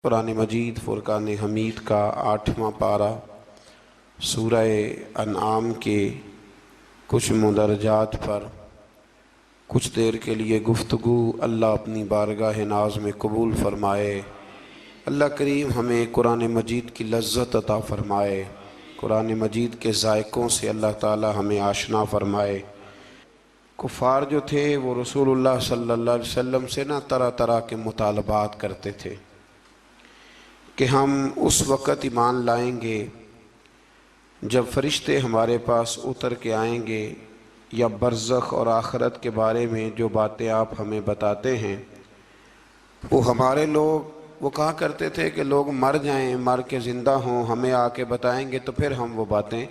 قرآن مجید فرقان حمید کا 8واں پارہ سورہ انعام کے کچھ مندرجات پر کچھ دیر کے لیے گفتگو اللہ اپنی بارگاہ ناز میں قبول فرمائے۔ اللہ کریم ہمیں قرآن مجید کی لذت عطا فرمائے، قرآن مجید کے ذائقوں سے اللہ تعالی ہمیں آشنا فرمائے۔ کفار جو تھے وہ رسول اللہ صلی اللہ علیہ وسلم سے طرح طرح کے مطالبات کرتے تھے کہ ہم اس وقت ایمان لائیں گے جب فرشتے ہمارے پاس اتر کے آئیں گے، یا برزخ اور آخرت کے بارے میں جو باتیں آپ ہمیں بتاتے ہیں وہ ہمارے لوگ وہ کہا کرتے تھے کہ لوگ مر جائیں، مر کے زندہ ہوں، ہمیں آ کے بتائیں گے تو پھر ہم وہ باتیں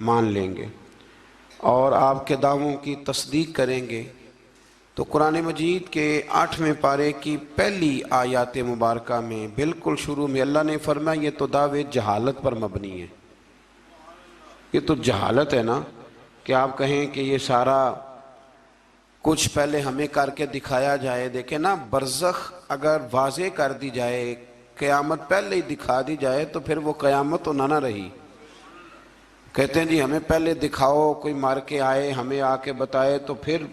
مان لیں گے اور آپ کے دعووں کی تصدیق کریں گے۔ تو قرآن مجید کے 8ویں پارے کی پہلی آیات مبارکہ میں بالکل شروع میں اللہ نے فرمایا یہ تو دعوے جہالت پر مبنی ہے۔ یہ تو جہالت ہے نا کہ آپ کہیں کہ یہ سارا کچھ پہلے ہمیں کر کے دکھایا جائے۔ دیکھیں نا، برزخ اگر واضح کر دی جائے، قیامت پہلے ہی دکھا دی جائے تو پھر وہ قیامت تو نہ رہی۔ کہتے ہیں جی ہمیں پہلے دکھاؤ، کوئی مار کے آئے ہمیں آ کے بتائے تو پھر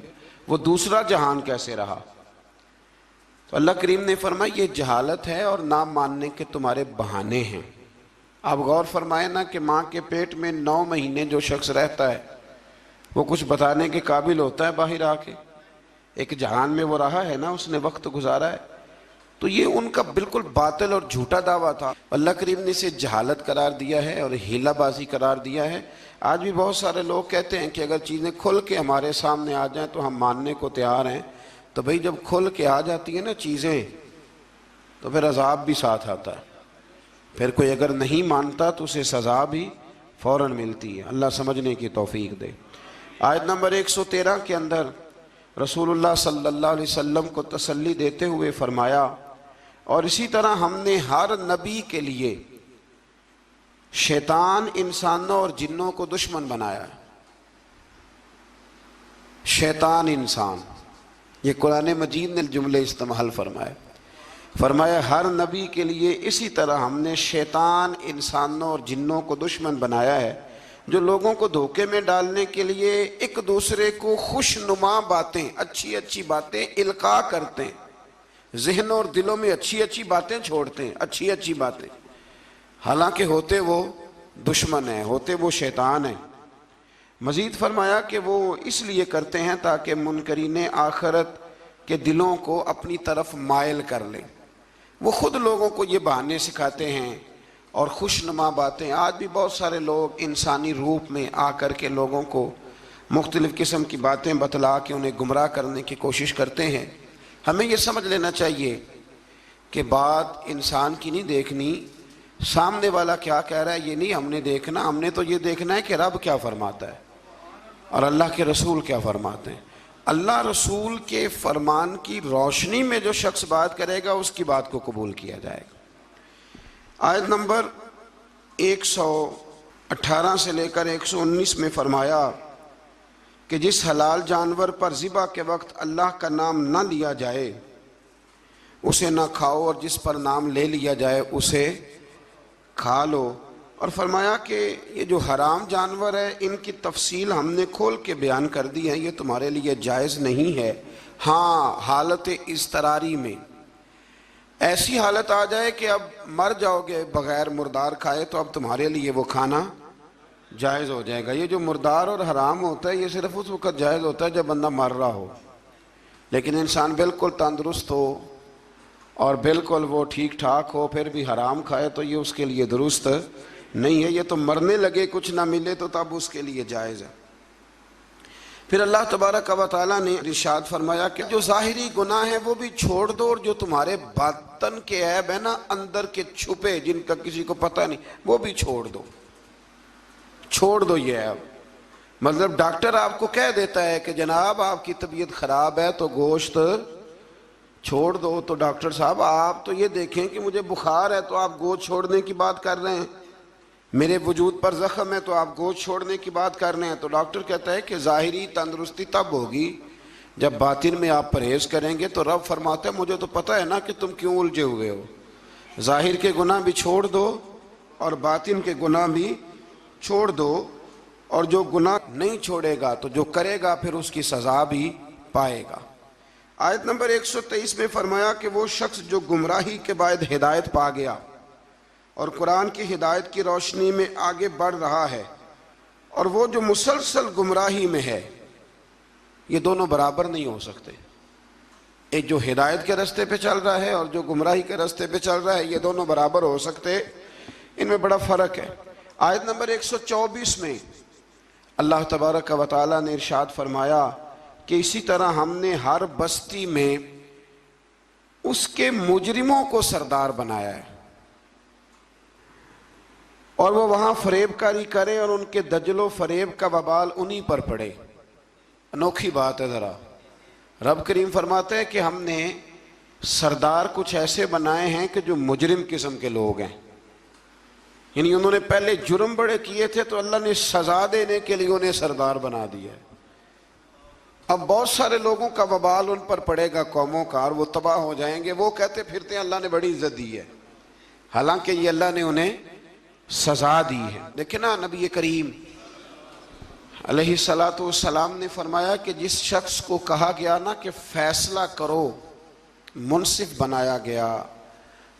وہ دوسرا جہان کیسے رہا؟ تو اللہ کریم نے فرمایا یہ جہالت ہے اور نہ ماننے کے تمہارے بہانے ہیں۔ آپ غور فرمائے نا کہ ماں کے پیٹ میں 9 مہینے جو شخص رہتا ہے وہ کچھ بتانے کے قابل ہوتا ہے باہر آ کے؟ ایک جہان میں وہ رہا ہے نا، اس نے وقت گزارا ہے۔ تو یہ ان کا بالکل باطل اور جھوٹا دعویٰ تھا۔ اللہ کریم نے اسے جہالت قرار دیا ہے اور ہیلہ بازی قرار دیا ہے۔ آج بھی بہت سارے لوگ کہتے ہیں کہ اگر چیزیں کھل کے ہمارے سامنے آ جائیں تو ہم ماننے کو تیار ہیں۔ تو بھئی جب کھل کے آ جاتی ہیں نا چیزیں تو پھر عذاب بھی ساتھ آتا ہے، پھر کوئی اگر نہیں مانتا تو اسے سزا بھی فوراً ملتی ہے۔ اللہ سمجھنے کی توفیق دے۔ آیت نمبر 113 کے اندر رسول اللہ صلی اللہ علیہ وسلم کو تسلی دیتے ہوئے فرمایا، اور اسی طرح ہم نے ہر نبی کے لیے شیطان انسانوں اور جنوں کو دشمن بنایا ہے۔ شیطان انسان، یہ قرآن مجید نے جملے استعمال فرمایا ہر نبی کے لیے اسی طرح ہم نے شیطان انسانوں اور جنوں کو دشمن بنایا ہے، جو لوگوں کو دھوکے میں ڈالنے کے لیے ایک دوسرے کو خوشنما باتیں، اچھی اچھی باتیں القاء کرتے ہیں، ذہنوں اور دلوں میں اچھی اچھی باتیں چھوڑتے ہیں، اچھی اچھی باتیں، حالانکہ ہوتے وہ دشمن ہیں، ہوتے وہ شیطان ہیں۔ مزید فرمایا کہ وہ اس لیے کرتے ہیں تاکہ منکرین آخرت کے دلوں کو اپنی طرف مائل کر لیں۔ وہ خود لوگوں کو یہ بہانے سکھاتے ہیں اور خوشنما باتیں۔ آج بھی بہت سارے لوگ انسانی روپ میں آ کر کے لوگوں کو مختلف قسم کی باتیں بتلا کے انہیں گمراہ کرنے کی کوشش کرتے ہیں۔ ہمیں یہ سمجھ لینا چاہیے کہ بات انسان کی نہیں دیکھنی، سامنے والا کیا کہہ رہا ہے یہ نہیں ہم نے دیکھنا، ہم نے تو یہ دیکھنا ہے کہ رب کیا فرماتا ہے اور اللہ کے رسول کیا فرماتے ہیں۔ اللہ رسول کے فرمان کی روشنی میں جو شخص بات کرے گا اس کی بات کو قبول کیا جائے گا۔ آیت نمبر 118 سے لے کر 119 میں فرمایا کہ جس حلال جانور پر ذبح کے وقت اللہ کا نام نہ لیا جائے اسے نہ کھاؤ، اور جس پر نام لے لیا جائے اسے کھا لو۔ اور فرمایا کہ یہ جو حرام جانور ہے ان کی تفصیل ہم نے کھول کے بیان کر دی ہے، یہ تمہارے لیے جائز نہیں ہے۔ ہاں، حالت اضطراری میں ایسی حالت آ جائے کہ اب مر جاؤ گے بغیر مردار کھائے تو اب تمہارے لیے وہ کھانا جائز ہو جائے گا۔ یہ جو مردار اور حرام ہوتا ہے یہ صرف اس وقت جائز ہوتا ہے جب بندہ مر رہا ہو، لیکن انسان بالکل تندرست ہو اور بالکل وہ ٹھیک ٹھاک ہو پھر بھی حرام کھائے تو یہ اس کے لیے درست نہیں ہے۔ یہ تو مرنے لگے کچھ نہ ملے تو تب اس کے لیے جائز ہے۔ پھر اللہ تبارک و تعالیٰ نے ارشاد فرمایا کہ جو ظاہری گناہ ہیں وہ بھی چھوڑ دو، اور جو تمہارے باطن کے عیب ہیں نا، اندر کے چھپے جن کا کسی کو پتہ نہیں، وہ بھی چھوڑ دو۔ چھوڑ دو یہ عیب، مطلب ڈاکٹر آپ کو کہہ دیتا ہے کہ جناب آپ کی طبیعت خراب ہے تو گوشت چھوڑ دو، تو ڈاکٹر صاحب آپ تو یہ دیکھیں کہ مجھے بخار ہے تو آپ گوشت چھوڑنے کی بات کر رہے ہیں، میرے وجود پر زخم ہے تو آپ گوشت چھوڑنے کی بات کر رہے ہیں۔ تو ڈاکٹر کہتا ہے کہ ظاہری تندرستی تب ہوگی جب باطن میں آپ پرہیز کریں گے۔ تو رب فرماتا ہے مجھے تو پتہ ہے نا کہ تم کیوں الجھے ہوئے ہو، ظاہر کے گناہ بھی چھوڑ دو اور باطن کے گناہ بھی چھوڑ دو، اور جو گناہ نہیں چھوڑے گا تو جو کرے گا پھر اس کی سزا بھی پائے گا۔ آیت نمبر 123 میں فرمایا کہ وہ شخص جو گمراہی کے بعد ہدایت پا گیا اور قرآن کی ہدایت کی روشنی میں آگے بڑھ رہا ہے، اور وہ جو مسلسل گمراہی میں ہے، یہ دونوں برابر نہیں ہو سکتے۔ ایک جو ہدایت کے راستے پہ چل رہا ہے اور جو گمراہی کے راستے پہ چل رہا ہے، یہ دونوں برابر ہو سکتے، ان میں بڑا فرق ہے۔ آیت نمبر 124 میں اللہ تبارک و تعالیٰ نے ارشاد فرمایا کہ اسی طرح ہم نے ہر بستی میں اس کے مجرموں کو سردار بنایا ہے، اور وہ وہاں فریب کاری کریں اور ان کے دجل و فریب کا وبال انہی پر پڑے۔ انوکھی بات ہے ذرا۔ رب کریم فرماتے ہیں کہ ہم نے سردار کچھ ایسے بنائے ہیں کہ جو مجرم قسم کے لوگ ہیں، یعنی انہوں نے پہلے جرم بڑے کیے تھے تو اللہ نے سزا دینے کے لیے انہیں سردار بنا دیا ہے۔ اب بہت سارے لوگوں کا وبال ان پر پڑے گا، قوموں کا، اور وہ تباہ ہو جائیں گے۔ وہ کہتے پھرتے ہیں اللہ نے بڑی عزت دی ہے، حالانکہ یہ اللہ نے انہیں سزا دی ہے۔ دیکھیں نا، نبی کریم علیہ السلام نے فرمایا کہ جس شخص کو کہا گیا نا کہ فیصلہ کرو، منصف بنایا گیا،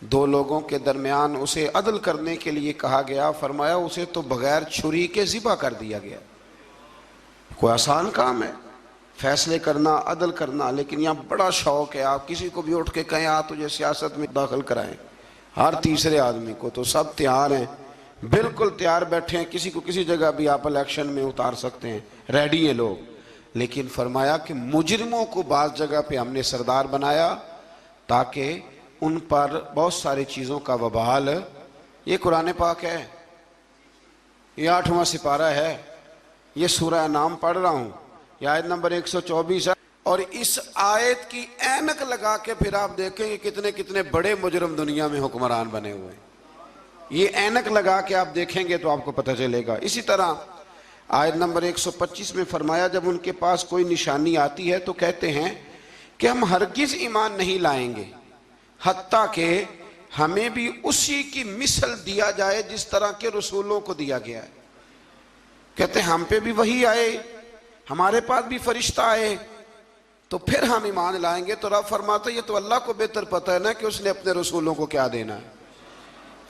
دو لوگوں کے درمیان اسے عدل کرنے کے لیے کہا گیا، فرمایا اسے تو بغیر چھری کے ذبح کر دیا گیا۔ کوئی آسان کام ہے فیصلے کرنا، عدل کرنا، لیکن یہاں بڑا شوق ہے، آپ کسی کو بھی اٹھ کے کہیں تجھے سیاست میں داخل کرائیں، ہر تیسرے آدمی کو، تو سب تیار ہیں، بالکل تیار بیٹھے ہیں، کسی کو کسی جگہ بھی آپ الیکشن میں اتار سکتے ہیں، ریڈی ہیں لوگ۔ لیکن فرمایا کہ مجرموں کو بعض جگہ پہ ہم نے سردار بنایا تاکہ ان پر بہت ساری چیزوں کا وبال۔ یہ قرآن پاک ہے، یہ 8واں سپارہ ہے، یہ سورہ انعام پڑھ رہا ہوں، یہ آیت نمبر 124 ہے، اور اس آیت کی اینک لگا کے پھر آپ دیکھیں کہ کتنے کتنے بڑے مجرم دنیا میں حکمران بنے ہوئے ہیں۔ یہ اینک لگا کے آپ دیکھیں گے تو آپ کو پتہ چلے گا۔ اسی طرح آیت نمبر 125 میں فرمایا جب ان کے پاس کوئی نشانی آتی ہے تو کہتے ہیں کہ ہم ہرگز ایمان نہیں لائیں گے حتیٰ کہ ہمیں بھی اسی کی مثل دیا جائے جس طرح کے رسولوں کو دیا گیا ہے۔ کہتے ہیں ہم پہ بھی وحی آئے، ہمارے پاس بھی فرشتہ آئے تو پھر ہم ایمان لائیں گے۔ تو رب فرماتا ہے یہ تو اللہ کو بہتر پتہ ہے نا کہ اس نے اپنے رسولوں کو کیا دینا ہے۔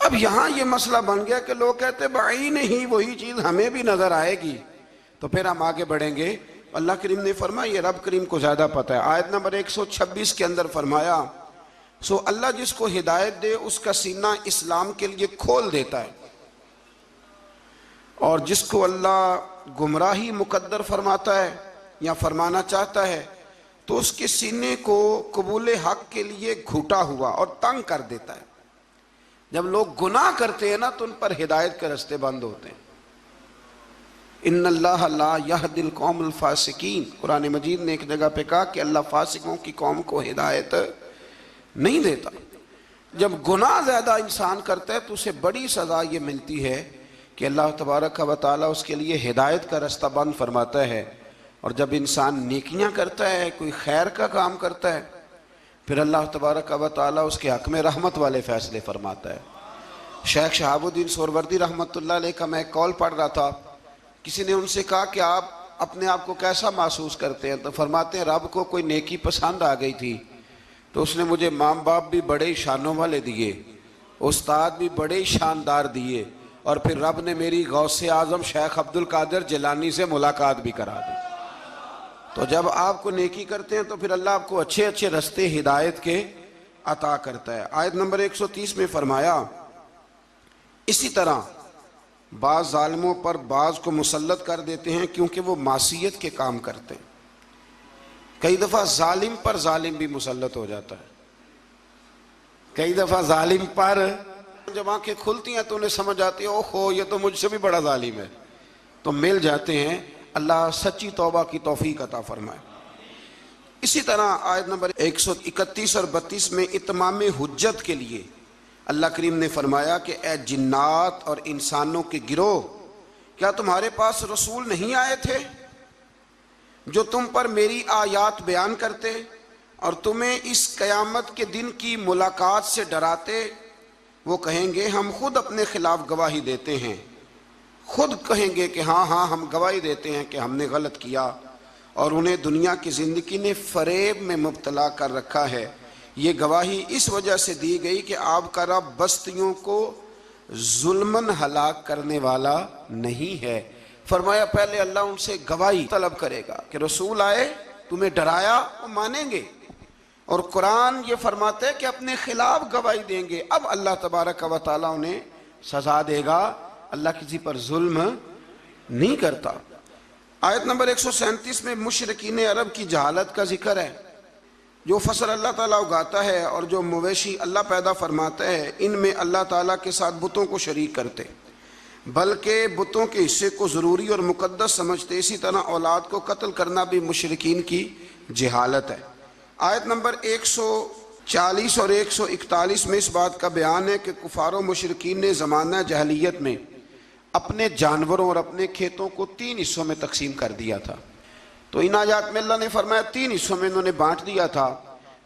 اب یہاں یہ مسئلہ بن گیا کہ لوگ کہتے بعین ہی وہی چیز ہمیں بھی نظر آئے گی تو پھر ہم آگے بڑھیں گے۔ اللہ کریم نے فرمایا یہ رب کریم کو زیادہ پتہ ہے۔ آیت نمبر 126 کے اندر فرمایا سو اللہ جس کو ہدایت دے اس کا سینہ اسلام کے لیے کھول دیتا ہے، اور جس کو اللہ گمراہی مقدر فرماتا ہے یا فرمانا چاہتا ہے تو اس کے سینے کو قبول حق کے لیے گھٹا ہوا اور تنگ کر دیتا ہے۔ جب لوگ گناہ کرتے ہیں نا تو ان پر ہدایت کے راستے بند ہوتے ہیں۔ ان اللہ لا یہدی القوم الفاسقین، قرآن مجید نے ایک جگہ پہ کہا کہ اللہ فاسقوں کی قوم کو ہدایت نہیں دیتا۔ جب گناہ زیادہ انسان کرتا ہے تو اسے بڑی سزا یہ ملتی ہے کہ اللہ تبارک و تعالیٰ اس کے لیے ہدایت کا راستہ بند فرماتا ہے، اور جب انسان نیکیاں کرتا ہے، کوئی خیر کا کام کرتا ہے، پھر اللہ تبارک و تعالیٰ اس کے حق میں رحمت والے فیصلے فرماتا ہے۔ شیخ شہاب الدین سہروردی رحمۃ اللہ علیہ کا میں ایک کال پڑھ رہا تھا، کسی نے ان سے کہا کہ آپ اپنے آپ کو کیسا محسوس کرتے ہیں؟ تو فرماتے ہیں رب کو کوئی نیکی پسند آ گئی تھی تو اس نے مجھے ماں باپ بھی بڑے ہی شانوں والے دیے، استاد بھی بڑے ہی شاندار دیے، اور پھر رب نے میری غوث اعظم شیخ عبد القادر جیلانی سے ملاقات بھی کرا دی۔ تو جب آپ کو نیکی کرتے ہیں تو پھر اللہ آپ کو اچھے اچھے رستے ہدایت کے عطا کرتا ہے۔ آیت نمبر 130 میں فرمایا اسی طرح بعض ظالموں پر بعض کو مسلط کر دیتے ہیں کیونکہ وہ معصیت کے کام کرتے ہیں۔ کئی دفعہ ظالم پر ظالم بھی مسلط ہو جاتا ہے، کئی دفعہ ظالم پر جب آنکھیں کھلتی ہیں تو انہیں سمجھ آتی ہے اوہو یہ تو مجھ سے بھی بڑا ظالم ہے، تو مل جاتے ہیں۔ اللہ سچی توبہ کی توفیق عطا فرمائے۔ اسی طرح آیت نمبر 131 اور 32 میں اتمام حجت کے لیے اللہ کریم نے فرمایا کہ اے جنات اور انسانوں کے گروہ، کیا تمہارے پاس رسول نہیں آئے تھے جو تم پر میری آیات بیان کرتے اور تمہیں اس قیامت کے دن کی ملاقات سے ڈراتے وہ کہیں گے ہم خود اپنے خلاف گواہی دیتے ہیں، خود کہیں گے کہ ہاں ہاں ہم گواہی دیتے ہیں کہ ہم نے غلط کیا، اور انہیں دنیا کی زندگی نے فریب میں مبتلا کر رکھا ہے۔ یہ گواہی اس وجہ سے دی گئی کہ آپ کا رب بستیوں کو ظلماً ہلاک کرنے والا نہیں ہے۔ فرمایا پہلے اللہ ان سے گواہی طلب کرے گا کہ رسول آئے، تمہیں ڈرایا، وہ مانیں گے، اور قرآن یہ فرماتا ہے کہ اپنے خلاف گواہی دیں گے۔ اب اللہ تبارک و تعالیٰ انہیں سزا دے گا، اللہ کسی پر ظلم نہیں کرتا۔ آیت نمبر 137 میں مشرکین عرب کی جہالت کا ذکر ہے۔ جو فصل اللہ تعالیٰ اگاتا ہے اور جو مویشی اللہ پیدا فرماتا ہے، ان میں اللہ تعالیٰ کے ساتھ بتوں کو شریک کرتے، بلکہ بتوں کے حصے کو ضروری اور مقدس سمجھتے۔ اسی طرح اولاد کو قتل کرنا بھی مشرکین کی جہالت ہے۔ آیت نمبر 140 اور 141 میں اس بات کا بیان ہے کہ کفار و مشرکین نے زمانہ جاہلیت میں اپنے جانوروں اور اپنے کھیتوں کو 3 حصوں میں تقسیم کر دیا تھا۔ تو ان آیات میں اللہ نے فرمایا 3 حصوں میں انہوں نے بانٹ دیا تھا۔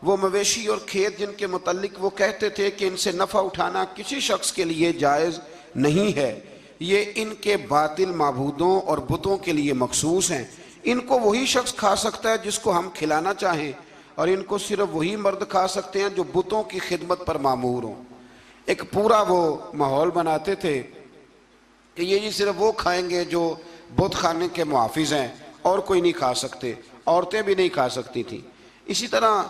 وہ مویشی اور کھیت جن کے متعلق وہ کہتے تھے کہ ان سے نفع اٹھانا کسی شخص کے لیے جائز نہیں ہے، یہ ان کے باطل معبودوں اور بتوں کے لیے مخصوص ہیں، ان کو وہی شخص کھا سکتا ہے جس کو ہم کھلانا چاہیں، اور ان کو صرف وہی مرد کھا سکتے ہیں جو بتوں کی خدمت پر مامور ہوں۔ ایک پورا وہ ماحول بناتے تھے کہ یہ جی صرف وہ کھائیں گے جو بت خانے کے محافظ ہیں، اور کوئی نہیں کھا سکتے، عورتیں بھی نہیں کھا سکتی تھیں۔ اسی طرح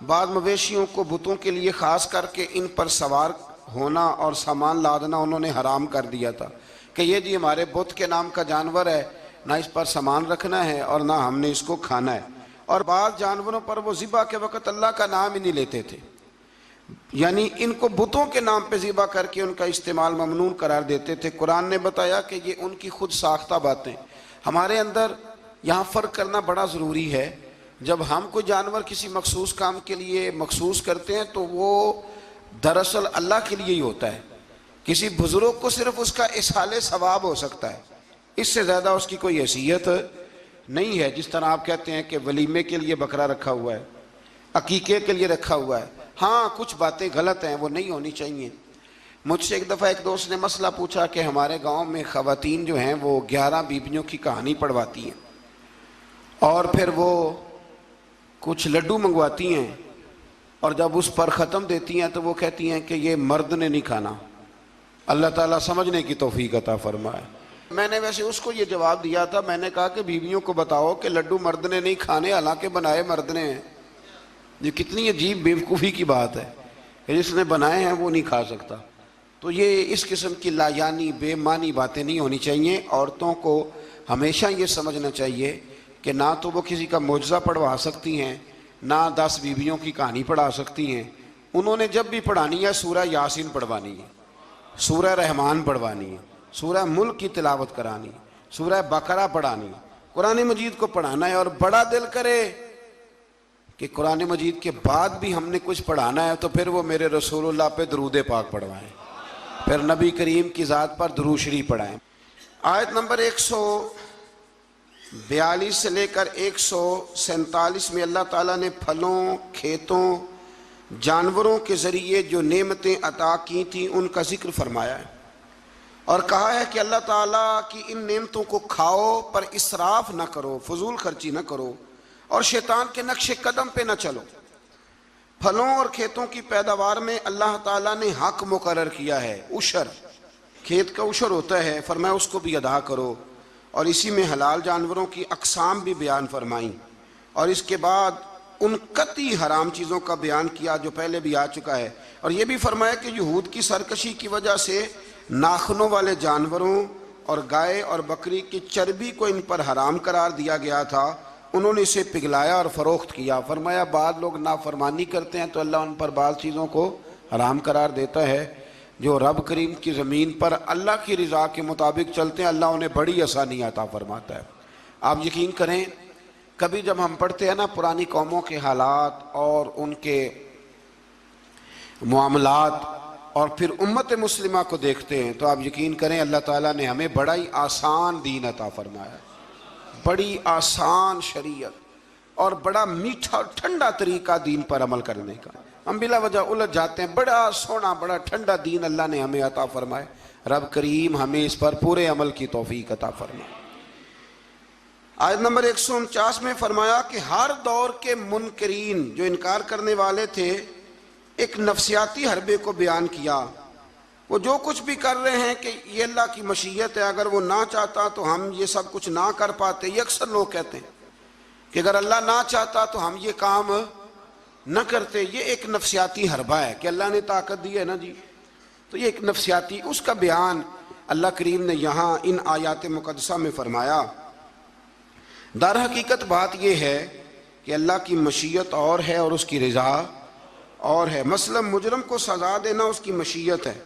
بعض مویشیوں کو بتوں کے لیے خاص کر کے ان پر سوار ہونا اور سامان لادنا انہوں نے حرام کر دیا تھا کہ یہ جی ہمارے بت کے نام کا جانور ہے، نہ اس پر سامان رکھنا ہے اور نہ ہم نے اس کو کھانا ہے۔ اور بعض جانوروں پر وہ ذبح کے وقت اللہ کا نام ہی نہیں لیتے تھے، یعنی ان کو بتوں کے نام پہ ذبح کر کے ان کا استعمال ممنوع قرار دیتے تھے۔ قرآن نے بتایا کہ یہ ان کی خود ساختہ باتیں۔ ہمارے اندر یہاں فرق کرنا بڑا ضروری ہے۔ جب ہم کوئی جانور کسی مخصوص کام کے لیے مخصوص کرتے ہیں تو وہ دراصل اللہ کے لیے ہی ہوتا ہے۔ کسی بزرگ کو صرف اس کا اصحال ثواب ہو سکتا ہے، اس سے زیادہ اس کی کوئی حیثیت نہیں ہے۔ جس طرح آپ کہتے ہیں کہ ولیمے کے لیے بکرا رکھا ہوا ہے، عقیقے کے لیے رکھا ہوا ہے، ہاں کچھ باتیں غلط ہیں، وہ نہیں ہونی چاہیے۔ مجھ سے ایک دفعہ ایک دوست نے مسئلہ پوچھا کہ ہمارے گاؤں میں خواتین جو ہیں وہ 11 بیویوں کی کہانی پڑھواتی ہیں، اور پھر وہ کچھ لڈو منگواتی ہیں، اور جب اس پر ختم دیتی ہیں تو وہ کہتی ہیں کہ یہ مرد نے نہیں کھانا۔ اللہ تعالیٰ سمجھنے کی توفیق عطا فرمائے۔ میں نے ویسے اس کو یہ جواب دیا تھا، میں نے کہا کہ بیویوں کو بتاؤ کہ لڈو مرد نے نہیں کھانے، حالانکہ بنائے مرد نے ہیں۔ یہ کتنی عجیب بیوقوفی کی بات ہے کہ جس نے بنائے ہیں وہ نہیں کھا سکتا۔ تو یہ اس قسم کی لایانی بے معنی باتیں نہیں ہونی چاہیے۔ عورتوں کو ہمیشہ یہ سمجھنا چاہیے کہ نہ تو وہ کسی کا معجزہ پڑھوا سکتی ہیں، نہ 10 بیویوں کی کہانی پڑھا سکتی ہیں۔ انہوں نے جب بھی پڑھانی ہے سورہ یاسین پڑھوانی ہے، سورہ رحمان پڑھوانی ہے، سورہ ملک کی تلاوت کرانی ہے، سورہ بقرہ پڑھانی ہے، قرآن مجید کو پڑھانا ہے۔ اور بڑا دل کرے کہ قرآن مجید کے بعد بھی ہم نے کچھ پڑھانا ہے تو پھر وہ میرے رسول اللہ پہ درود پاک پڑھوائیں، پھر نبی کریم کی ذات پر درود شریف پڑھائیں۔ آیت نمبر 142 سے لے کر 147 میں اللہ تعالیٰ نے پھلوں، کھیتوں، جانوروں کے ذریعے جو نعمتیں عطا کی تھیں ان کا ذکر فرمایا ہے، اور کہا ہے کہ اللہ تعالیٰ کی ان نعمتوں کو کھاؤ پر اسراف نہ کرو، فضول خرچی نہ کرو، اور شیطان کے نقش قدم پہ نہ چلو۔ پھلوں اور کھیتوں کی پیداوار میں اللہ تعالیٰ نے حق مقرر کیا ہے، عشر، کھیت کا عشر ہوتا ہے، فرمایا اس کو بھی ادا کرو، اور اسی میں حلال جانوروں کی اقسام بھی بیان فرمائیں، اور اس کے بعد ان قطعی حرام چیزوں کا بیان کیا جو پہلے بھی آ چکا ہے۔ اور یہ بھی فرمایا کہ یہود کی سرکشی کی وجہ سے ناخنوں والے جانوروں اور گائے اور بکری کی چربی کو ان پر حرام قرار دیا گیا تھا، انہوں نے اسے پگھلایا اور فروخت کیا۔ فرمایا بعض لوگ نافرمانی کرتے ہیں تو اللہ ان پر بعض چیزوں کو حرام قرار دیتا ہے۔ جو رب کریم کی زمین پر اللہ کی رضا کے مطابق چلتے ہیں اللہ انہیں بڑی آسانی عطا فرماتا ہے۔ آپ یقین کریں کبھی جب ہم پڑھتے ہیں نا پرانی قوموں کے حالات اور ان کے معاملات اور پھر امت مسلمہ کو دیکھتے ہیں تو آپ یقین کریں اللہ تعالیٰ نے ہمیں بڑا ہی آسان دین عطا فرمایا، بڑی آسان شریعت اور بڑا میٹھا اور ٹھنڈا طریقہ دین پر عمل کرنے کا۔ ہم بلا وجہ الجھ جاتے ہیں۔ بڑا سونا بڑا ٹھنڈا دین اللہ نے ہمیں عطا فرمائے، رب کریم ہمیں اس پر پورے عمل کی توفیق عطا فرمائے۔ آیت نمبر 149 میں فرمایا کہ ہر دور کے منکرین جو انکار کرنے والے تھے ایک نفسیاتی حربے کو بیان کیا۔ وہ جو کچھ بھی کر رہے ہیں کہ یہ اللہ کی مشیت ہے، اگر وہ نہ چاہتا تو ہم یہ سب کچھ نہ کر پاتے۔ یہ اکثر لوگ کہتے ہیں کہ اگر اللہ نہ چاہتا تو ہم یہ کام نہ کرتے۔ یہ ایک نفسیاتی حربہ ہے کہ اللہ نے طاقت دی ہے نا جی، تو یہ ایک نفسیاتی، اس کا بیان اللہ کریم نے یہاں ان آیات مقدسہ میں فرمایا۔ در حقیقت بات یہ ہے کہ اللہ کی مشیت اور ہے اور اس کی رضا اور ہے۔ مثلا مجرم کو سزا دینا اس کی مشیت ہے،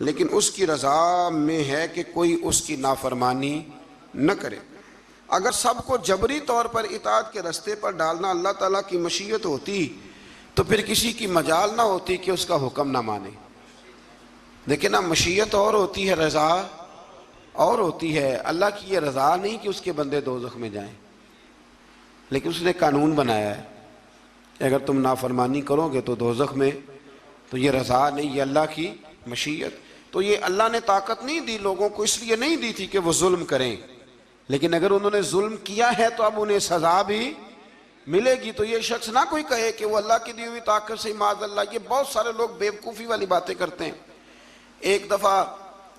لیکن اس کی رضا میں ہے کہ کوئی اس کی نافرمانی نہ کرے۔ اگر سب کو جبری طور پر اطاعت کے رستے پر ڈالنا اللہ تعالیٰ کی مشیت ہوتی تو پھر کسی کی مجال نہ ہوتی کہ اس کا حکم نہ مانے۔ لیکن نا مشیت اور ہوتی ہے، رضا اور ہوتی ہے۔ اللہ کی یہ رضا نہیں کہ اس کے بندے دوزخ میں جائیں، لیکن اس نے قانون بنایا ہے کہ اگر تم نافرمانی کرو گے تو دوزخ میں، تو یہ رضا نہیں، یہ اللہ کی مشیت۔ تو یہ اللہ نے طاقت نہیں دی لوگوں کو، اس لیے نہیں دی تھی کہ وہ ظلم کریں، لیکن اگر انہوں نے ظلم کیا ہے تو اب انہیں سزا بھی ملے گی۔ تو یہ شخص نہ کوئی کہے کہ وہ اللہ کی دی ہوئی طاقت سے معاذ اللہ، یہ بہت سارے لوگ بیوقوفی والی باتیں کرتے ہیں۔ ایک دفعہ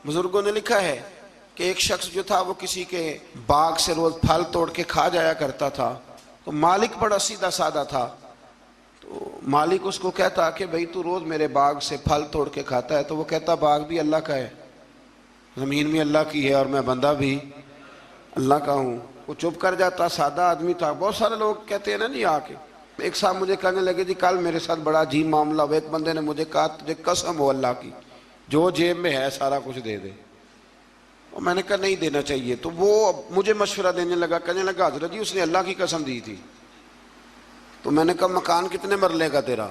بزرگوں نے لکھا ہے کہ ایک شخص جو تھا وہ کسی کے باغ سے روز پھل توڑ کے کھا جایا کرتا تھا، تو مالک بڑا سیدھا سادہ تھا، تو مالک اس کو کہتا کہ بھئی تو روز میرے باغ سے پھل توڑ کے کھاتا ہے، تو وہ کہتا باغ بھی اللہ کا ہے، زمین بھی اللہ کی ہے، اور میں بندہ بھی اللہ کا ہوں۔ وہ چپ کر جاتا، سادہ آدمی تھا۔ بہت سارے لوگ کہتے ہیں نا جی آ کے، ایک صاحب مجھے کہنے لگے جی کل میرے ساتھ بڑا عجیب معاملہ ہوا، ایک بندے نے مجھے کہا تجھے قسم ہو اللہ کی جو جیب میں ہے سارا کچھ دے دے، اور میں نے کہا نہیں دینا چاہیے۔ تو وہ مجھے مشورہ دینے لگا، کہنے لگا حضرت جی اس نے اللہ کی قسم دی تھی۔ تو میں نے کہا مکان کتنے مرلے کا تیرا؟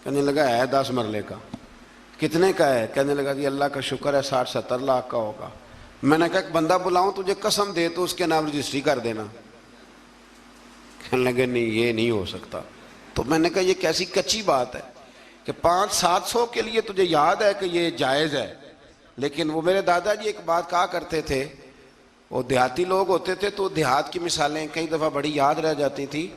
کہنے لگا ہے 10 مرلے کا۔ کتنے کا ہے؟ کہنے لگا جی اللہ کا شکر ہے 60-70 لاکھ کا ہوگا۔ میں نے کہا ایک بندہ بلاؤں تجھے قسم دے تو اس کے نام رجسٹری کر دینا۔ کہنے لگے نہیں یہ نہیں ہو سکتا۔ تو میں نے کہا یہ کیسی کچی بات ہے کہ 500-700 کے لیے تجھے یاد ہے کہ یہ جائز ہے، لیکن وہ میرے دادا جی ایک بات کہا کرتے تھے، وہ دیہاتی لوگ ہوتے تھے تو دیہات کی مثالیں کئی دفعہ بڑی یاد رہ جاتی تھی۔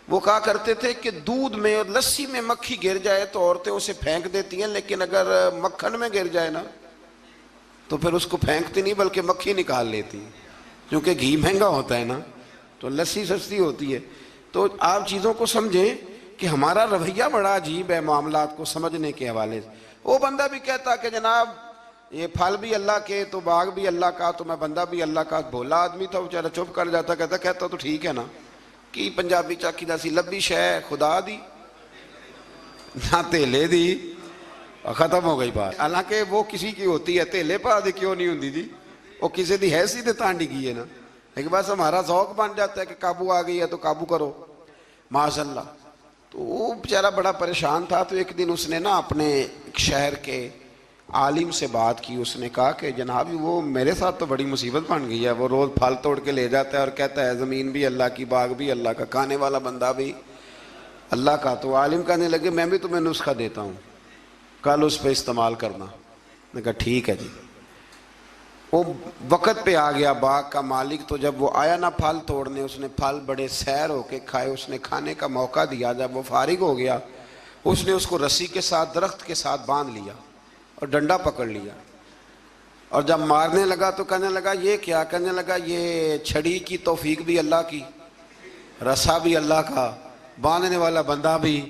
وہ کہا کرتے تھے کہ دودھ میں اور لسی میں مکھی گر جائے تو عورتیں اسے پھینک دیتی ہیں، لیکن اگر مکھن میں گر جائے نا تو پھر اس کو پھینکتی نہیں بلکہ مکھی نکال لیتی، کیونکہ گھی مہنگا ہوتا ہے نا تو لسی سستی ہوتی ہے۔ تو آپ چیزوں کو سمجھیں کہ ہمارا رویہ بڑا عجیب ہے معاملات کو سمجھنے کے حوالے سے۔ وہ بندہ بھی کہتا کہ جناب یہ پھل بھی اللہ کے تو باغ بھی اللہ کا تو میں بندہ بھی اللہ کا۔ بھولا آدمی تھا، بیچارہ چپ کر جاتا، کہتا تو ٹھیک ہے نا، کی پنجابی چاکی دا سی لبی شے خدا دی نہ تیلے دی، ختم ہو گئی بات۔ حالانکہ وہ کسی کی ہوتی ہے، تیلے پا دی کیوں نہیں ہوندی جی، وہ کسی دی حیثیت تانڈی کی ہے نا، لیکن بس ہمارا ذوق بن جاتا ہے کہ قابو آ گئی ہے تو قابو کرو معاذ اللہ۔ تو وہ بیچارہ بڑا پریشان تھا، تو ایک دن اس نے نا اپنے ایک شہر کے عالم سے بات کی۔ اس نے کہا کہ جناب وہ میرے ساتھ تو بڑی مصیبت بن گئی ہے، وہ روز پھل توڑ کے لے جاتا ہے اور کہتا ہے زمین بھی اللہ کی، باغ بھی اللہ کا، کھانے والا بندہ بھی اللہ کا۔ تو عالم کہنے لگے میں بھی تمہیں نسخہ دیتا ہوں، کل اس پہ استعمال کرنا۔ میں کہا ٹھیک ہے جی۔ وہ وقت پہ آ گیا باغ کا مالک، تو جب وہ آیا نا پھل توڑنے، اس نے پھل بڑے سیر ہو کے کھائے، اس نے کھانے کا موقع دیا۔ جب وہ فارغ ہو گیا اس نے اس کو رسی کے ساتھ درخت کے ساتھ باندھ لیا اور ڈنڈا پکڑ لیا، اور جب مارنے لگا تو کہنے لگا یہ کیا؟ کہنے لگا یہ چھڑی کی توفیق بھی اللہ کی، رسا بھی اللہ کا، باندھنے والا بندہ بھی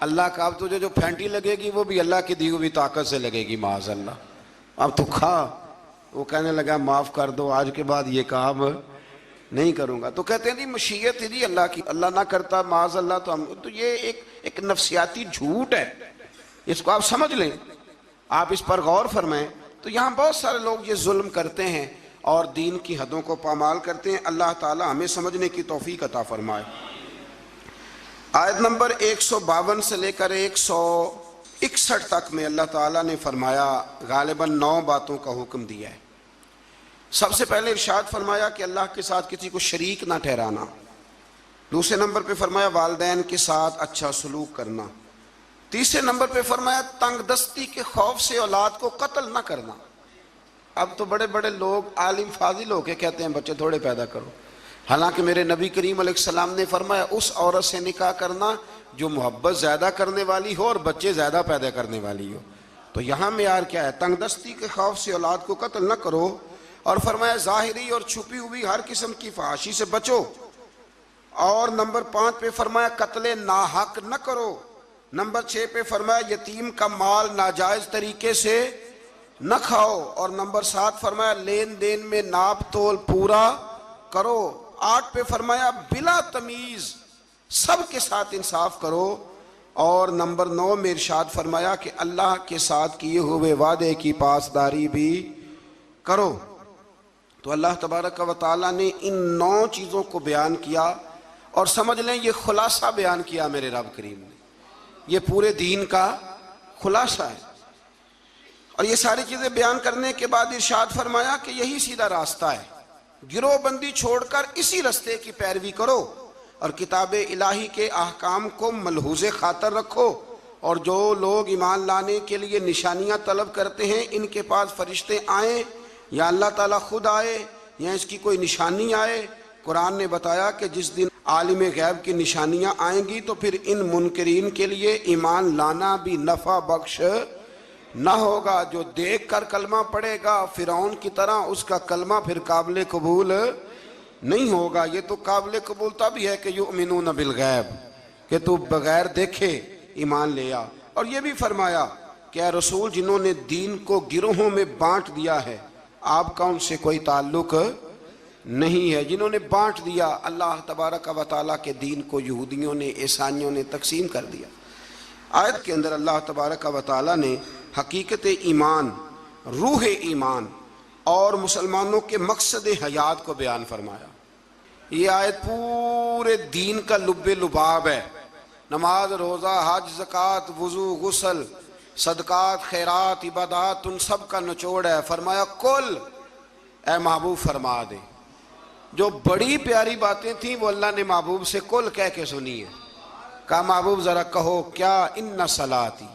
اللہ کا، اب تجھے جو پھینٹی لگے گی وہ بھی اللہ کی دی ہوئی طاقت سے لگے گی معاذ اللہ، اب تو کھا۔ وہ کہنے لگا معاف کر دو، آج کے بعد یہ کام نہیں کروں گا۔ تو کہتے ہیں جی مشیت جی اللہ کی، اللہ نہ کرتا معاذ اللہ تو ہم، تو یہ ایک نفسیاتی جھوٹ ہے، اس کو آپ سمجھ لیں، آپ اس پر غور فرمائیں۔ تو یہاں بہت سارے لوگ یہ ظلم کرتے ہیں اور دین کی حدوں کو پامال کرتے ہیں۔ اللہ تعالی ہمیں سمجھنے کی توفیق عطا فرمائے۔ آیت نمبر 152 سے لے کر 161 تک میں اللہ تعالیٰ نے فرمایا، غالباً 9 باتوں کا حکم دیا ہے۔ سب سے پہلے ارشاد فرمایا کہ اللہ کے ساتھ کسی کو شریک نہ ٹھہرانا۔ دوسرے نمبر پہ فرمایا والدین کے ساتھ اچھا سلوک کرنا۔ تیسرے نمبر پہ فرمایا تنگ دستی کے خوف سے اولاد کو قتل نہ کرنا۔ اب تو بڑے بڑے لوگ عالم فاضل ہو کے کہتے ہیں بچے تھوڑے پیدا کرو، حالانکہ میرے نبی کریم علیہ السلام نے فرمایا اس عورت سے نکاح کرنا جو محبت زیادہ کرنے والی ہو اور بچے زیادہ پیدا کرنے والی ہو۔ تو یہاں معیار کیا ہے؟ تنگ دستی کے خوف سے اولاد کو قتل نہ کرو، اور فرمایا ظاہری اور چھپی ہوئی ہر قسم کی فحاشی سے بچو، اور نمبر 5 پہ فرمایا قتل ناحق نہ کرو، نمبر 6 پہ فرمایا یتیم کا مال ناجائز طریقے سے نہ کھاؤ، اور نمبر 7 فرمایا لین دین میں ناپ تول پورا کرو، 8 پہ فرمایا بلا تمیز سب کے ساتھ انصاف کرو، اور نمبر 9 میں ارشاد فرمایا کہ اللہ کے ساتھ کیے ہوئے وعدے کی پاسداری بھی کرو۔ تو اللہ تبارک و تعالیٰ نے ان 9 چیزوں کو بیان کیا، اور سمجھ لیں یہ خلاصہ بیان کیا میرے رب کریم نے، یہ پورے دین کا خلاصہ ہے۔ اور یہ ساری چیزیں بیان کرنے کے بعد ارشاد فرمایا کہ یہی سیدھا راستہ ہے، گروہ بندی چھوڑ کر اسی راستے کی پیروی کرو، اور کتاب الہی کے احکام کو ملحوظ خاطر رکھو، اور جو لوگ ایمان لانے کے لیے نشانیاں طلب کرتے ہیں ان کے پاس فرشتے آئیں یا اللہ تعالیٰ خود آئے یا اس کی کوئی نشانی آئے، قرآن نے بتایا کہ جس دن عالم غیب کی نشانیاں آئیں گی تو پھر ان منکرین کے لیے ایمان لانا بھی نفع بخش نہ ہوگا۔ جو دیکھ کر کلمہ پڑھے گا فرعون کی طرح، اس کا کلمہ پھر قابل قبول نہیں ہوگا۔ یہ تو قابل قبول تب ہی ہے کہ یؤمنون بالغیب، کہ تو بغیر دیکھے ایمان لے آ۔ اور یہ بھی فرمایا کہ اے رسول جنہوں نے دین کو گروہوں میں بانٹ دیا ہے آپ کا ان سے کوئی تعلق نہیں ہے، جنہوں نے بانٹ دیا اللہ تبارک و تعالیٰ کے دین کو، یہودیوں نے عیسائیوں نے تقسیم کر دیا۔ آیت کے اندر اللہ تبارک و تعالیٰ نے حقیقت ایمان، روح ایمان اور مسلمانوں کے مقصد حیات کو بیان فرمایا۔ یہ آیت پورے دین کا لب لباب ہے، نماز، روزہ، حج، زکوٰۃ، وضو، غسل، صدقات، خیرات، عبادات، ان سب کا نچوڑ ہے۔ فرمایا کل اے محبوب فرما دے، جو بڑی پیاری باتیں تھیں وہ اللہ نے محبوب سے کل کہہ کے سنی ہے۔ کہا محبوب ذرا کہو کیا، ان صلاتی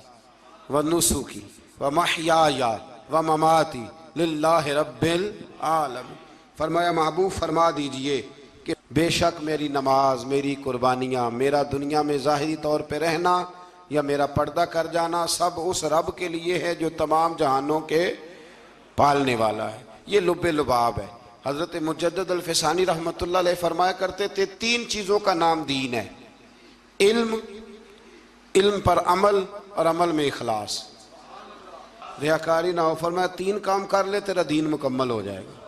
و نسکی و محیای و مماتی للہ رب العالمین۔ فرمایا محبوب فرما دیجئے کہ بے شک میری نماز، میری قربانیاں، میرا دنیا میں ظاہری طور پہ رہنا یا میرا پردہ کر جانا سب اس رب کے لیے ہے جو تمام جہانوں کے پالنے والا ہے۔ یہ لب لباب ہے۔ حضرت مجدد الفسانی رحمۃ اللہ علیہ فرمایا کرتے تھے 3 چیزوں کا نام دین ہے، علم، علم پر عمل، اور عمل میں اخلاص، ریاکاری نہ ہو۔ فرمایا 3 کام کر لے تیرا دین مکمل ہو جائے گا۔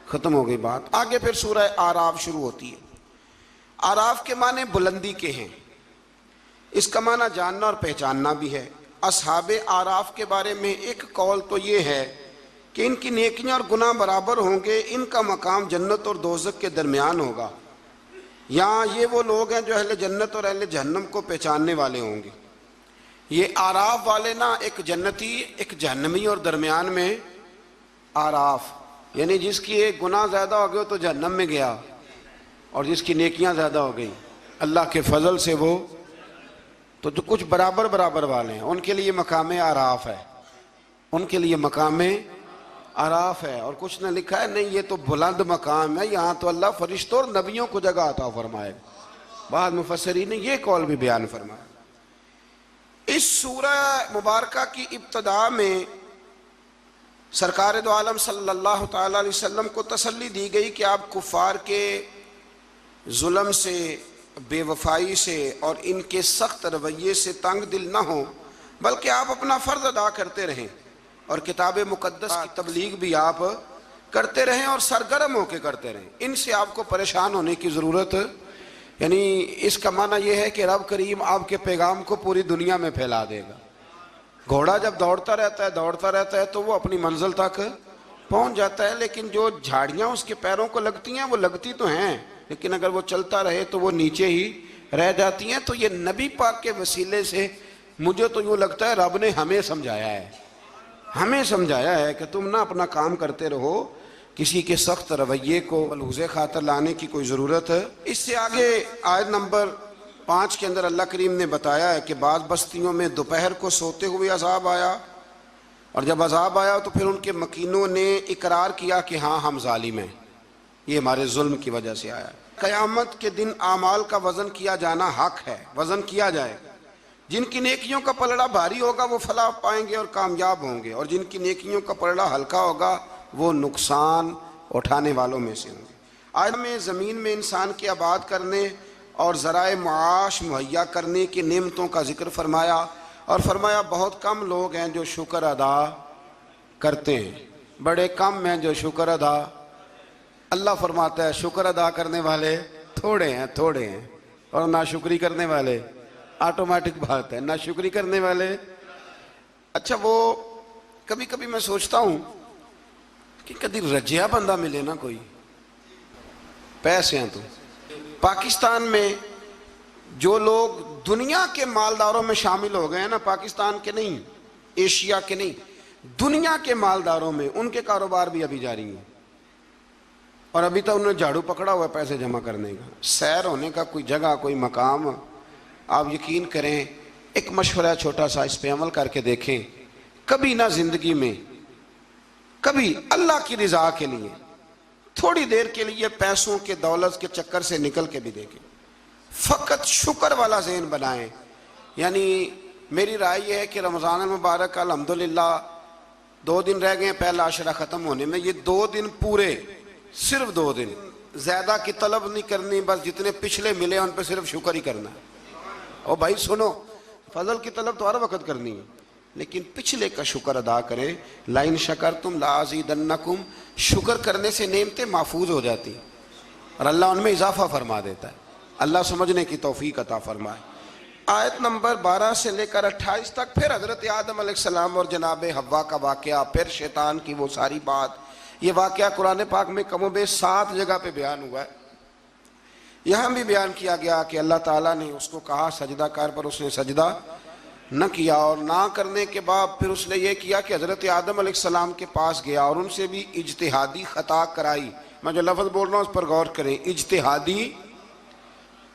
ختم ہو گئی بات۔ آگے پھر سورہ اعراف شروع ہوتی ہے۔ اعراف کے معنی بلندی کے ہیں، اس کا معنی جاننا اور پہچاننا بھی ہے۔ اصحاب اعراف کے بارے میں ایک قول تو یہ ہے کہ ان کی نیکیاں اور گناہ برابر ہوں گے، ان کا مقام جنت اور دوزخ کے درمیان ہوگا۔ یہاں یہ وہ لوگ ہیں جو اہل جنت اور اہل جہنم کو پہچاننے والے ہوں گے۔ یہ اعراف والے نا، ایک جنتی ایک جہنمی، اور درمیان میں اعراف، یعنی جس کی ایک گناہ زیادہ ہو گئے تو جہنم میں گیا، اور جس کی نیکیاں زیادہ ہو گئی اللہ کے فضل سے وہ تو جو کچھ برابر برابر والے ہیں ان کے لیے مقام اعراف ہے، ان کے لیے مقام اعراف ہے۔ اور کچھ نے لکھا ہے نہیں یہ تو بلند مقام ہے، یہاں تو اللہ فرشتوں اور نبیوں کو جگہ عطا فرمائے۔ بعض مفسرین نے یہ قول بھی بیان فرمایا۔ اس سورہ مبارکہ کی ابتدا میں سرکار دو عالم صلی اللہ تعالیٰ علیہ وسلم کو تسلی دی گئی کہ آپ کفار کے ظلم سے، بے وفائی سے اور ان کے سخت رویے سے تنگ دل نہ ہوں، بلکہ آپ اپنا فرض ادا کرتے رہیں اور کتاب مقدس کی تبلیغ بھی آپ کرتے رہیں اور سرگرم ہو کے کرتے رہیں۔ ان سے آپ کو پریشان ہونے کی ضرورت، یعنی اس کا معنی یہ ہے کہ رب کریم آپ کے پیغام کو پوری دنیا میں پھیلا دے گا۔ گھوڑا جب دوڑتا رہتا ہے تو وہ اپنی منزل تک پہنچ جاتا ہے، لیکن جو جھاڑیاں اس کے پیروں کو لگتی ہیں وہ لگتی تو ہیں، لیکن اگر وہ چلتا رہے تو وہ نیچے ہی رہ جاتی ہیں۔ تو یہ نبی پاک کے وسیلے سے مجھے تو یوں لگتا ہے رب نے ہمیں سمجھایا ہے کہ تم نہ اپنا کام کرتے رہو، کسی کے سخت رویے کو ملحوظ خاطر لانے کی کوئی ضرورت ہے۔ اس سے آگے آیت نمبر 5 کے اندر اللہ کریم نے بتایا ہے کہ بعض بستیوں میں دوپہر کو سوتے ہوئے عذاب آیا، اور جب عذاب آیا تو پھر ان کے مکینوں نے اقرار کیا کہ ہاں ہم ظالم ہیں، یہ ہمارے ظلم کی وجہ سے آیا ہے۔ قیامت کے دن اعمال کا وزن کیا جانا حق ہے، وزن کیا جائے۔ جن کی نیکیوں کا پلڑا بھاری ہوگا وہ فلاح پائیں گے اور کامیاب ہوں گے، اور جن کی نیکیوں کا پلڑا ہلکا ہوگا وہ نقصان اٹھانے والوں میں سے ہوں گے۔ آج میں زمین میں انسان کے آباد کرنے اور ذرائع معاش مہیا کرنے کی نعمتوں کا ذکر فرمایا، اور فرمایا بہت کم لوگ ہیں جو شکر ادا کرتے ہیں، بڑے کم ہیں جو شکر ادا۔ اللہ فرماتا ہے شکر ادا کرنے والے تھوڑے ہیں، اور ناشکری کرنے والے آٹومیٹک بات ہے، ناشکری کرنے والے۔ اچھا وہ کبھی کبھی میں سوچتا ہوں کہ کبھی رجیا بندہ ملے نا، کوئی پیسے ہیں تو پاکستان میں جو لوگ دنیا کے مالداروں میں شامل ہو گئے ہیں نا، پاکستان کے نہیں، ایشیا کے نہیں، دنیا کے مالداروں میں، ان کے کاروبار بھی ابھی جاری ہیں، اور ابھی تو انہوں نے جھاڑو پکڑا ہوا ہے پیسے جمع کرنے کا، سیر ہونے کا کوئی جگہ کوئی مقام۔ آپ یقین کریں، ایک مشورہ چھوٹا سا، اس پہ عمل کر کے دیکھیں، کبھی نہ زندگی میں کبھی اللہ کی رضا کے لیے تھوڑی دیر کے لیے پیسوں کے دولت کے چکر سے نکل کے بھی دیکھیں، فقط شکر والا ذہن بنائیں۔ یعنی میری رائے یہ ہے کہ رمضان المبارک الحمدللہ 2 دن رہ گئے پہلا عشرہ ختم ہونے میں، یہ 2 دن پورے، صرف 2 دن، زیادہ کی طلب نہیں کرنی، بس جتنے پچھلے ملے ان پہ صرف شکر ہی کرنا ہے۔ اور بھائی سنو، فضل کی طلب تو ہر وقت کرنی ہے، لیکن پچھلے کا شکر ادا کریں۔ لَإِن شَكَرْتُمْ لَأَزِيدَنَّكُمْ، شکر کرنے سے نعمتیں محفوظ ہو جاتی ہیں اور اللہ ان میں اضافہ فرما دیتا ہے۔ اللہ سمجھنے کی توفیق عطا فرمائے۔ آیت نمبر 12 سے لے کر 28 تک پھر حضرت آدم علیہ السلام اور جناب حوا کا واقعہ، پھر شیطان کی وہ ساری بات۔ یہ واقعہ قرآن پاک میں کم و بیش 7 جگہ پہ بیان ہوا ہے۔ یہاں بھی بیان کیا گیا کہ اللہ تعالیٰ نے اس کو کہا سجدہ کر، پر اس نے سجدہ نہ کیا، اور نہ کرنے کے بعد پھر اس نے یہ کیا کہ حضرت آدم علیہ السلام کے پاس گیا اور ان سے بھی اجتہادی خطا کرائی۔ میں جو لفظ بول رہا ہوں اس پر غور کریں،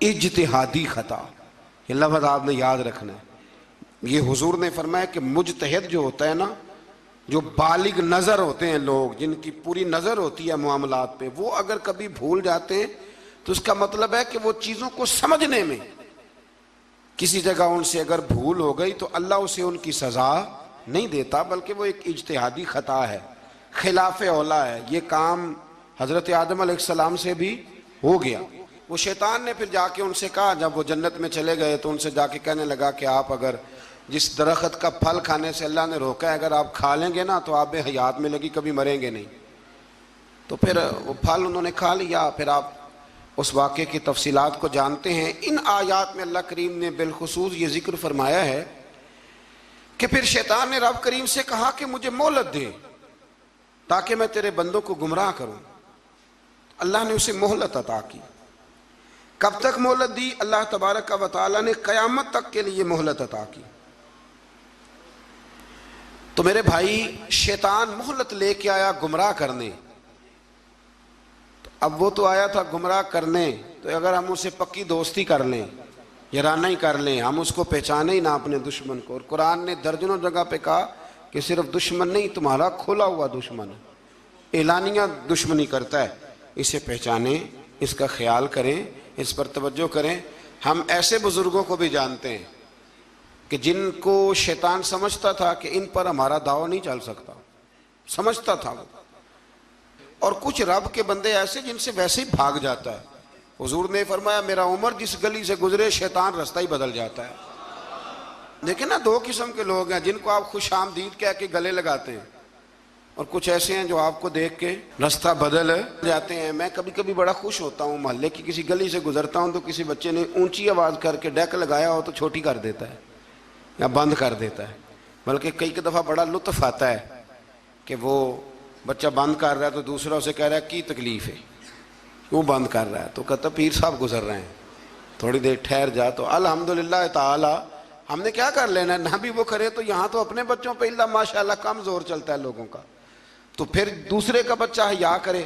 اجتہادی خطا، یہ لفظ آپ نے یاد رکھنا ہے۔ یہ حضور نے فرمایا کہ مجتہد جو ہوتا ہے نا، جو بالغ نظر ہوتے ہیں لوگ، جن کی پوری نظر ہوتی ہے معاملات پہ، وہ اگر کبھی بھول جاتے ہیں تو اس کا مطلب ہے کہ وہ چیزوں کو سمجھنے میں کسی جگہ ان سے اگر بھول ہو گئی تو اللہ اسے ان کی سزا نہیں دیتا، بلکہ وہ ایک اجتہادی خطا ہے، خلاف اولا ہے۔ یہ کام حضرت آدم علیہ السلام سے بھی ہو گیا۔ وہ شیطان نے پھر جا کے ان سے کہا، جب وہ جنت میں چلے گئے تو ان سے جا کے کہنے لگا کہ آپ اگر جس درخت کا پھل کھانے سے اللہ نے روکا ہے، اگر آپ کھا لیں گے نا تو آپ میں حیات ملے گی، کبھی مریں گے نہیں۔ تو پھر وہ پھل انہوں نے کھا لیا۔ پھر آپ اس واقعے کی تفصیلات کو جانتے ہیں۔ ان آیات میں اللہ کریم نے بالخصوص یہ ذکر فرمایا ہے کہ پھر شیطان نے رب کریم سے کہا کہ مجھے مہلت دے تاکہ میں تیرے بندوں کو گمراہ کروں۔ اللہ نے اسے مہلت عطا کی۔ کب تک مہلت دی؟ اللہ تبارک و تعالی نے قیامت تک کے لیے مہلت عطا کی۔ تو میرے بھائی، شیطان مہلت لے کے آیا گمراہ کرنے۔ اب وہ تو آیا تھا گمراہ کرنے، تو اگر ہم اسے پکی دوستی کر لیں، یارانہ ہی کر لیں، ہم اس کو پہچانے ہی نہ اپنے دشمن کو۔ اور قرآن نے درجنوں جگہ پہ کہا کہ صرف دشمن نہیں، تمہارا کھلا ہوا دشمن ہے، اعلانیہ دشمنی کرتا ہے، اسے پہچانیں، اس کا خیال کریں، اس پر توجہ کریں۔ ہم ایسے بزرگوں کو بھی جانتے ہیں کہ جن کو شیطان سمجھتا تھا کہ ان پر ہمارا دعویٰ نہیں چل سکتا، سمجھتا تھا وہ۔ اور کچھ رب کے بندے ایسے جن سے ویسے ہی بھاگ جاتا ہے۔ حضور نے فرمایا میرا عمر جس گلی سے گزرے شیطان رستہ ہی بدل جاتا ہے۔ لیکن نا 2 قسم کے لوگ ہیں جن کو آپ خوش آمدید کہہ کے گلے لگاتے ہیں، اور کچھ ایسے ہیں جو آپ کو دیکھ کے رستہ بدل جاتے ہیں۔ میں کبھی کبھی بڑا خوش ہوتا ہوں، محلے کی کسی گلی سے گزرتا ہوں تو کسی بچے نے اونچی آواز کر کے ڈیک لگایا ہو تو چھوٹی کر دیتا ہے یا بند کر دیتا ہے۔ بلکہ کئی دفعہ بڑا لطف آتا ہے کہ وہ بچہ بند کر رہا ہے تو دوسرا اسے کہہ رہا ہے کی تکلیف ہے، کیوں بند کر رہا ہے؟ تو کہتا پیر صاحب گزر رہے ہیں، تھوڑی دیر ٹھہر جا۔ تو الحمدللہ تعالی ہم نے کیا کر لینا ہے، نہ بھی وہ کرے تو یہاں تو اپنے بچوں پہ اللہ ماشاءاللہ کم زور چلتا ہے لوگوں کا، تو پھر دوسرے کا بچہ حیا کرے۔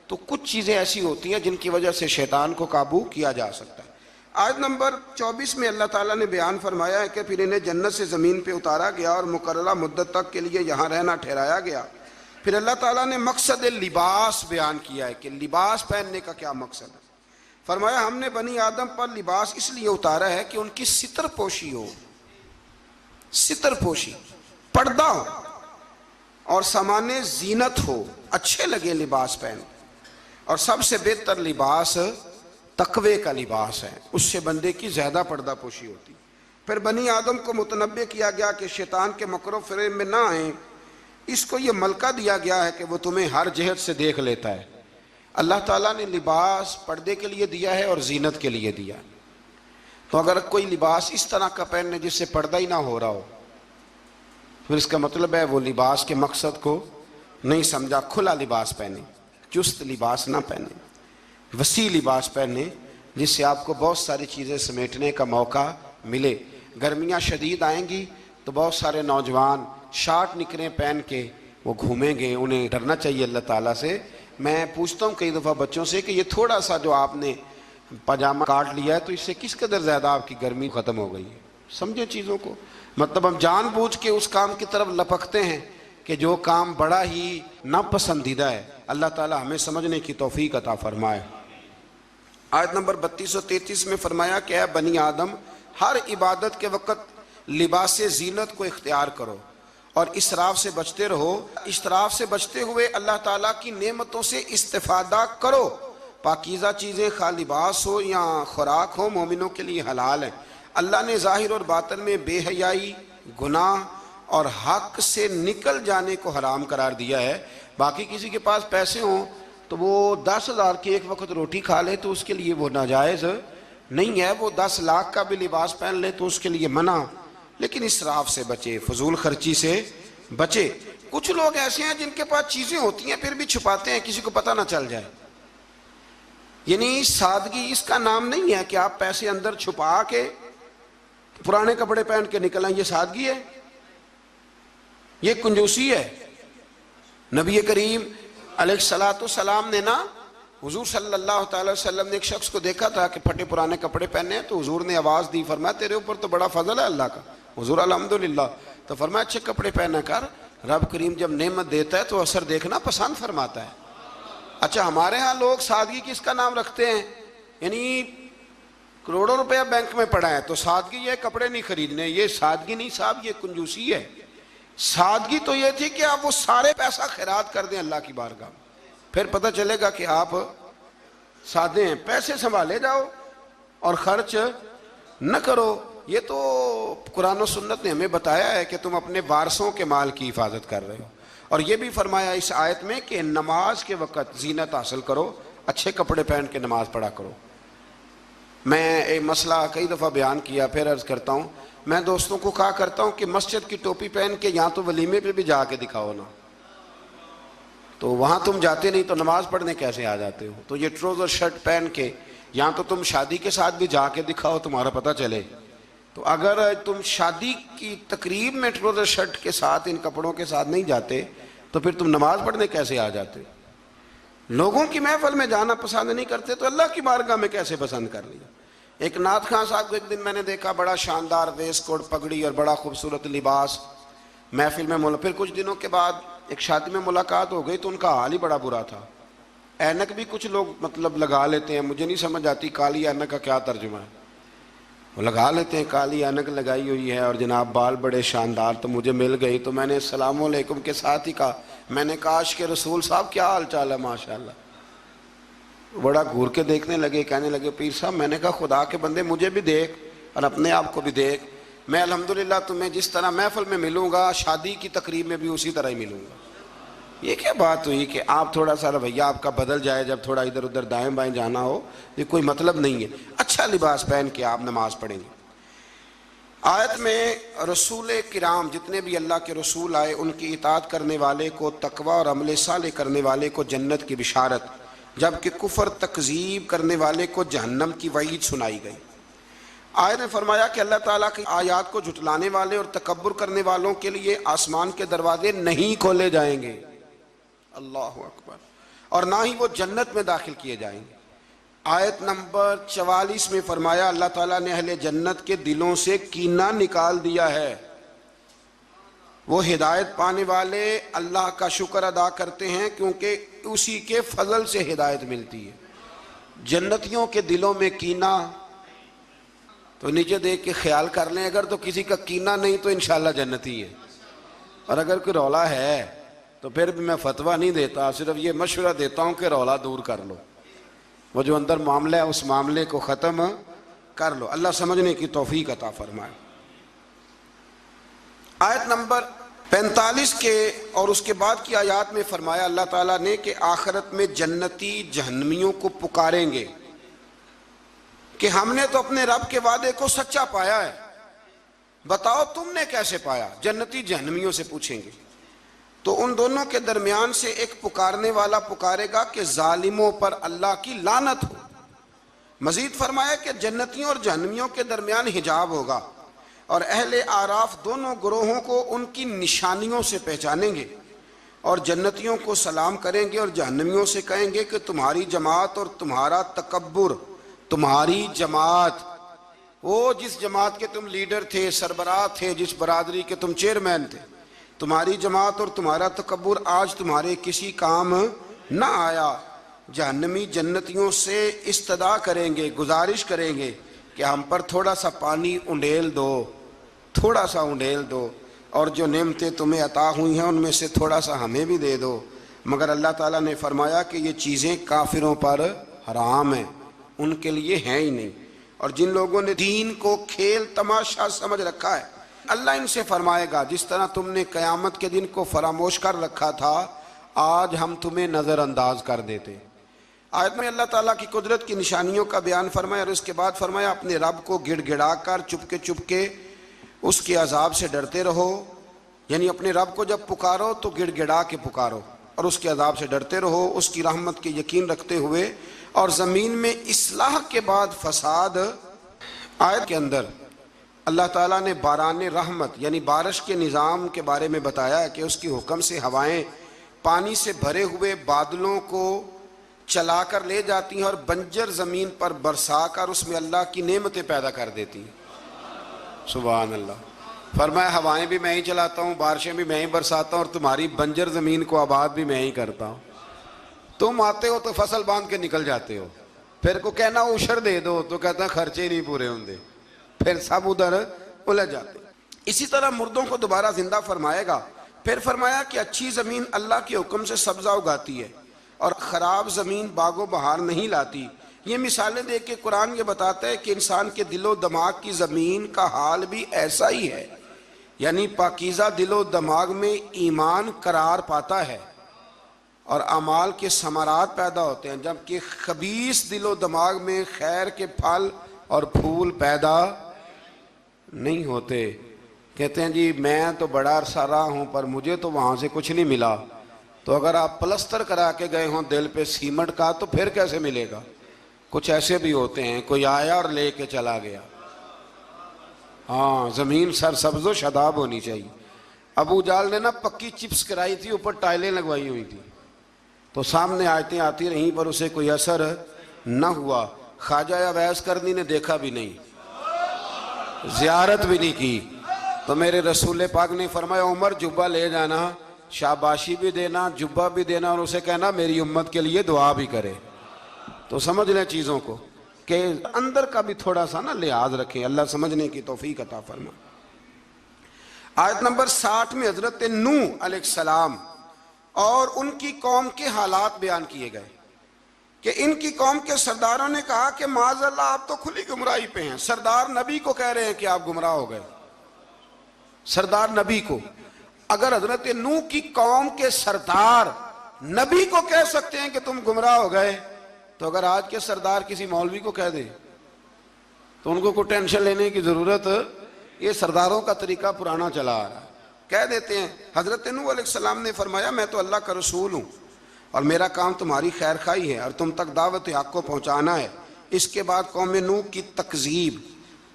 تو کچھ چیزیں ایسی ہوتی ہیں جن کی وجہ سے شیطان کو قابو کیا جا سکتا ہے۔ آیت نمبر 24 میں اللہ تعالیٰ نے بیان فرمایا ہے کہ پھر انہیں جنت سے زمین پہ اتارا گیا اور مقررہ مدت تک کے لیے یہاں رہنا ٹھہرایا گیا۔ پھر اللہ تعالیٰ نے مقصد لباس بیان کیا ہے کہ لباس پہننے کا کیا مقصد ہے۔ فرمایا ہم نے بنی آدم پر لباس اس لیے اتارا ہے کہ ان کی ستر پوشی ہو، ستر پوشی، پردہ ہو اور سامان زینت ہو، اچھے لگے لباس پہن۔ اور سب سے بہتر لباس تقوی کا لباس ہے، اس سے بندے کی زیادہ پردہ پوشی ہوتی۔ پھر بنی آدم کو متنبہ کیا گیا کہ شیطان کے مکر و فریب میں نہ آئیں، اس کو یہ ملکہ دیا گیا ہے کہ وہ تمہیں ہر جہت سے دیکھ لیتا ہے۔ اللہ تعالیٰ نے لباس پردے کے لیے دیا ہے اور زینت کے لیے دیا ہے۔ تو اگر کوئی لباس اس طرح کا پہنے جس سے پردہ ہی نہ ہو رہا ہو، پھر اس کا مطلب ہے وہ لباس کے مقصد کو نہیں سمجھا۔ کھلا لباس پہنے، چست لباس نہ پہنے، وسیع لباس پہنے جس سے آپ کو بہت ساری چیزیں سمیٹنے کا موقع ملے۔ گرمیاں شدید آئیں گی تو بہت سارے نوجوان شارٹ نکریں پہن کے وہ گھومیں گے، انہیں ڈرنا چاہیے اللہ تعالیٰ سے۔ میں پوچھتا ہوں کئی دفعہ بچوں سے کہ یہ تھوڑا سا جو آپ نے پاجامہ کاٹ لیا ہے تو اس سے کس قدر زیادہ آپ کی گرمی ختم ہو گئی ہے۔ سمجھے چیزوں کو، مطلب ہم جان بوجھ کے اس کام کی طرف لپکتے ہیں کہ جو کام بڑا ہی ناپسندیدہ ہے۔ اللہ تعالیٰ ہمیں سمجھنے کی توفیق عطا فرمائے۔ آیت نمبر 32 و 33 میں فرمایا کہ اے بنی آدم، ہر عبادت کے وقت لباس زینت کو اختیار کرو اور اسراف سے بچتے رہو۔ اسراف سے بچتے ہوئے اللہ تعالیٰ کی نعمتوں سے استفادہ کرو۔ پاکیزہ چیزیں خواہ لباس ہو یا خوراک ہو مومنوں کے لیے حلال ہیں۔ اللہ نے ظاہر اور باطن میں بے حیائی، گناہ اور حق سے نکل جانے کو حرام قرار دیا ہے۔ باقی کسی کے پاس پیسے ہوں تو وہ 10,000 کی ایک وقت روٹی کھا لے تو اس کے لیے وہ ناجائز نہیں ہے، وہ 10 لاکھ کا بھی لباس پہن لے تو اس کے لیے منع۔ لیکن اسراف سے بچے، فضول خرچی سے بچے۔ کچھ لوگ ایسے ہیں جن کے پاس چیزیں ہوتی ہیں پھر بھی چھپاتے ہیں کسی کو پتہ نہ چل جائے۔ یعنی سادگی اس کا نام نہیں ہے کہ آپ پیسے اندر چھپا کے پرانے کپڑے پہن کے نکل آئیں، یہ سادگی ہے، یہ کنجوسی ہے۔ نبی کریم علیہ السلام نے نا حضور صلی اللہ تعالی وسلم نے ایک شخص کو دیکھا تھا کہ پھٹے پرانے کپڑے پہنے ہیں، تو حضور نے آواز دی، فرمایا تیرے اوپر تو بڑا فضل ہے اللہ کا۔ حضور الحمدللہ۔ تو فرمایا اچھے کپڑے پہنا کر، رب کریم جب نعمت دیتا ہے تو اثر دیکھنا پسند فرماتا ہے۔ اچھا ہمارے ہاں لوگ سادگی کس کا نام رکھتے ہیں؟ یعنی کروڑوں روپیہ بینک میں پڑا ہے تو سادگی یہ کپڑے نہیں خریدنے، یہ سادگی نہیں صاحب، یہ کنجوسی ہے۔ سادگی تو یہ تھی کہ آپ وہ سارے پیسہ خیرات کر دیں اللہ کی بارگاہ میں، پھر پتہ چلے گا کہ آپ سادے ہیں۔ پیسے سنبھالے جاؤ اور خرچ نہ کرو۔ یہ تو قرآن و سنت نے ہمیں بتایا ہے کہ تم اپنے وارثوں کے مال کی حفاظت کر رہے ہو۔ اور یہ بھی فرمایا اس آیت میں کہ نماز کے وقت زینت حاصل کرو، اچھے کپڑے پہن کے نماز پڑھا کرو۔ میں ایک مسئلہ کئی دفعہ بیان کیا، پھر عرض کرتا ہوں، میں دوستوں کو کہا کرتا ہوں کہ مسجد کی ٹوپی پہن کے یہاں تو ولیمے پہ بھی جا کے دکھاؤ نا، تو وہاں تم جاتے نہیں تو نماز پڑھنے کیسے آ جاتے ہو؟ تو یہ ٹروزر شرٹ پہن کے یہاں تو تم شادی کے ساتھ بھی جا کے دکھاؤ، تمہارا پتہ چلے۔ تو اگر تم شادی کی تقریب میں ٹروزر شرٹ کے ساتھ ان کپڑوں کے ساتھ نہیں جاتے تو پھر تم نماز پڑھنے کیسے آ جاتے؟ لوگوں کی محفل میں جانا پسند نہیں کرتے تو اللہ کی بارگاہ میں کیسے پسند کر لیا؟ ایک نعت خان صاحب کو ایک دن میں نے دیکھا، بڑا شاندار ویسٹ کوٹ پگڑی اور بڑا خوبصورت لباس محفل میں پھر کچھ دنوں کے بعد ایک شادی میں ملاقات ہو گئی تو ان کا حال ہی بڑا برا تھا۔ اینک بھی کچھ لوگ مطلب لگا لیتے ہیں، مجھے نہیں سمجھ آتی کالی اینک کا کیا ترجمہ ہے، وہ لگا لیتے ہیں، کالی اینک لگائی ہوئی ہے اور جناب بال بڑے شاندار۔ تو مجھے مل گئی تو میں نے السلام علیکم کے ساتھ ہی کہا، میں نے کہا عاشق رسول صاحب کیا حال چال ہے؟ ماشاءاللہ۔ بڑا گھور کے دیکھنے لگے، کہنے لگے پیر صاحب، میں نے کہا خدا کے بندے مجھے بھی دیکھ اور اپنے آپ کو بھی دیکھ، میں الحمدللہ تمہیں جس طرح محفل میں ملوں گا شادی کی تقریب میں بھی اسی طرح ہی ملوں گا۔ یہ کیا بات ہوئی کہ آپ تھوڑا سا رویہ آپ کا بدل جائے جب تھوڑا ادھر ادھر دائیں بائیں جانا ہو؟ یہ کوئی مطلب نہیں ہے۔ اچھا لباس پہن کے آپ نماز پڑھیں گے۔ آیت میں رسول کرام جتنے بھی اللہ کے رسول آئے ان کی اطاعت کرنے والے کو تقوی اور عمل صالح کرنے والے کو جنت کی بشارت، جبکہ کفر تکذیب کرنے والے کو جہنم کی وعید سنائی گئی۔ آیت نے فرمایا کہ اللہ تعالیٰ کی آیات کو جھٹلانے والے اور تکبر کرنے والوں کے لیے آسمان کے دروازے نہیں کھولے جائیں گے، اللہ اکبر، اور نہ ہی وہ جنت میں داخل کیے جائیں گے۔ آیت نمبر 44 میں فرمایا اللہ تعالیٰ نے اہل جنت کے دلوں سے کینہ نکال دیا ہے۔ وہ ہدایت پانے والے اللہ کا شکر ادا کرتے ہیں کیونکہ اسی کے فضل سے ہدایت ملتی ہے۔ جنتیوں کے دلوں میں کینہ، تو نیچے دیکھ کے خیال کر لیں، اگر تو کسی کا کینہ نہیں تو انشاءاللہ جنتی ہے، اور اگر کوئی رولا ہے تو پھر بھی میں فتویٰ نہیں دیتا، صرف یہ مشورہ دیتا ہوں کہ رولا دور کر لو، وہ جو اندر معاملہ ہے اس معاملے کو ختم کر لو۔ اللہ سمجھنے کی توفیق عطا فرمائے۔ آیت نمبر 45 کے اور اس کے بعد کی آیات میں فرمایا اللہ تعالیٰ نے کہ آخرت میں جنتی جہنمیوں کو پکاریں گے کہ ہم نے تو اپنے رب کے وعدے کو سچا پایا ہے، بتاؤ تم نے کیسے پایا؟ جنتی جہنمیوں سے پوچھیں گے۔ تو ان دونوں کے درمیان سے ایک پکارنے والا پکارے گا کہ ظالموں پر اللہ کی لعنت ہو۔ مزید فرمایا کہ جنتیوں اور جہنمیوں کے درمیان حجاب ہوگا، اور اہل اعراف دونوں گروہوں کو ان کی نشانیوں سے پہچانیں گے، اور جنتیوں کو سلام کریں گے اور جہنمیوں سے کہیں گے کہ تمہاری جماعت اور تمہارا تکبر، تمہاری جماعت، وہ جس جماعت کے تم لیڈر تھے، سربراہ تھے، جس برادری کے تم چیئرمین تھے، تمہاری جماعت اور تمہارا تکبر آج تمہارے کسی کام نہ آیا۔ جہنمی جنتیوں سے استدعا کریں گے، گزارش کریں گے کہ ہم پر تھوڑا سا پانی انڈیل دو، تھوڑا سا انڈیل دو، اور جو نعمتیں تمہیں عطا ہوئی ہیں ان میں سے تھوڑا سا ہمیں بھی دے دو۔ مگر اللہ تعالیٰ نے فرمایا کہ یہ چیزیں کافروں پر حرام ہیں، ان کے لیے ہیں ہی نہیں۔ اور جن لوگوں نے دین کو کھیل تماشا سمجھ رکھا ہے، اللہ ان سے فرمائے گا جس طرح تم نے قیامت کے دن کو فراموش کر رکھا تھا، آج ہم تمہیں نظر انداز کر دیتے۔ آیت میں اللہ تعالیٰ کی قدرت کی نشانیوں کا بیان فرمایا، اور اس کے بعد فرمایا اپنے رب کو گڑ گڑا کر چپ کے اس کے عذاب سے ڈرتے رہو، یعنی اپنے رب کو جب پکارو تو گڑ گڑا کے پکارو اور اس کے عذاب سے ڈرتے رہو، اس کی رحمت کے یقین رکھتے ہوئے، اور زمین میں اصلاح کے بعد فساد۔ آیت کے اندر اللہ تعالیٰ نے باران رحمت یعنی بارش کے نظام کے بارے میں بتایا کہ اس کی حکم سے ہوائیں پانی سے بھرے ہوئے بادلوں کو چلا کر لے جاتی ہیں اور بنجر زمین پر برسا کر اس میں اللہ کی نعمتیں پیدا کر دیتی ہیں۔ سبحان اللہ۔ فرمایا ہوائیں بھی میں ہی چلاتا ہوں، بارشیں بھی میں ہی برساتا ہوں، اور تمہاری بنجر زمین کو آباد بھی میں ہی کرتا ہوں۔ تم آتے ہو تو فصل باندھ کے نکل جاتے ہو، پھر کو کہنا عشر دے دو تو کہتا ہے خرچے نہیں پورے ہوندے، پھر سب ادھر الجھ جاتے۔ اسی طرح مردوں کو دوبارہ زندہ فرمائے گا۔ پھر فرمایا کہ اچھی زمین اللہ کے حکم سے سبزہ اگاتی ہے اور خراب زمین باغ و بہار نہیں لاتی۔ یہ مثالیں دے کے قرآن یہ بتاتا ہے کہ انسان کے دل و دماغ کی زمین کا حال بھی ایسا ہی ہے، یعنی پاکیزہ دل و دماغ میں ایمان قرار پاتا ہے اور اعمال کے ثمرات پیدا ہوتے ہیں، جبکہ خبیث دل و دماغ میں خیر کے پھل اور پھول پیدا نہیں ہوتے۔ کہتے ہیں جی میں تو بڑا عرصہ رہا ہوں پر مجھے تو وہاں سے کچھ نہیں ملا، تو اگر آپ پلستر کرا کے گئے ہوں دل پہ سیمنٹ کا تو پھر کیسے ملے گا؟ کچھ ایسے بھی ہوتے ہیں، کوئی آیا اور لے کے چلا گیا۔ ہاں، زمین سرسبز و شاداب ہونی چاہیے۔ ابو جال نے نا پکی چپس کرائی تھی، اوپر ٹائلیں لگوائی ہوئی تھی، تو سامنے آیتیں آتی رہیں پر اسے کوئی اثر نہ ہوا۔ خواجہ اویس کرنی نے دیکھا بھی نہیں، زیارت بھی نہیں کی، تو میرے رسول پاک نے فرمایا عمر جبہ لے جانا، شاباشی بھی دینا، جبہ بھی دینا، اور اسے کہنا میری امت کے لیے دعا بھی کرے۔ تو سمجھ لیں چیزوں کو کہ اندر کا بھی تھوڑا سا نا لحاظ رکھیں۔ اللہ سمجھنے کی توفیق عطا فرمائے۔ آیت نمبر 60 میں حضرت نوح علیہ السلام اور ان کی قوم کے حالات بیان کیے گئے کہ ان کی قوم کے سرداروں نے کہا کہ معاذ اللہ آپ تو کھلی گمراہی پہ ہیں۔ سردار نبی کو کہہ رہے ہیں کہ آپ گمراہ ہو گئے، سردار نبی کو۔ اگر حضرت نوح کی قوم کے سردار نبی کو کہہ سکتے ہیں کہ تم گمراہ ہو گئے، تو اگر آج کے سردار کسی مولوی کو کہہ دیں تو ان کو کوئی ٹینشن لینے کی ضرورت، یہ سرداروں کا طریقہ پرانا چلا آ رہا ہے، کہہ دیتے ہیں۔ حضرت نوح علیہ السلام نے فرمایا میں تو اللہ کا رسول ہوں اور میرا کام تمہاری خیر خواہی ہے اور تم تک دعوت حق کو پہنچانا ہے۔ اس کے بعد قوم نوح کی تکذیب،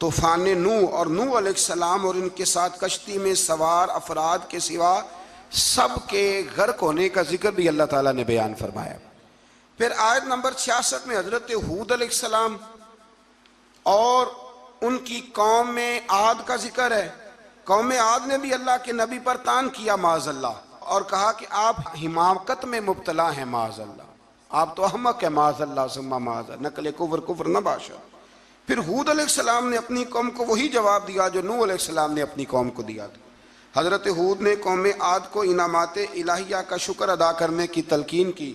طوفان نوح اور نوح علیہ السلام اور ان کے ساتھ کشتی میں سوار افراد کے سوا سب کے غرق ہونے کا ذکر بھی اللہ تعالیٰ نے بیان فرمایا۔ پھر آیت نمبر 66 میں حضرت ہود علیہ السلام اور ان کی قوم عاد کا ذکر ہے۔ قوم عاد نے بھی اللہ کے نبی پر طعن کیا معاذ اللہ، اور کہا کہ آپ حماقت میں مبتلا ہیں معاذ اللہ، آپ تو احمق ہیں معاذ اللہ ثم معاذ اللہ، نقل کفر نہ باشا۔ پھر ہود علیہ السلام نے اپنی قوم کو وہی جواب دیا جو نوح علیہ السلام نے اپنی قوم کو دیا تھا۔ حضرت ہود نے قوم عاد کو انعامات الہیہ کا شکر ادا کرنے کی تلقین کی،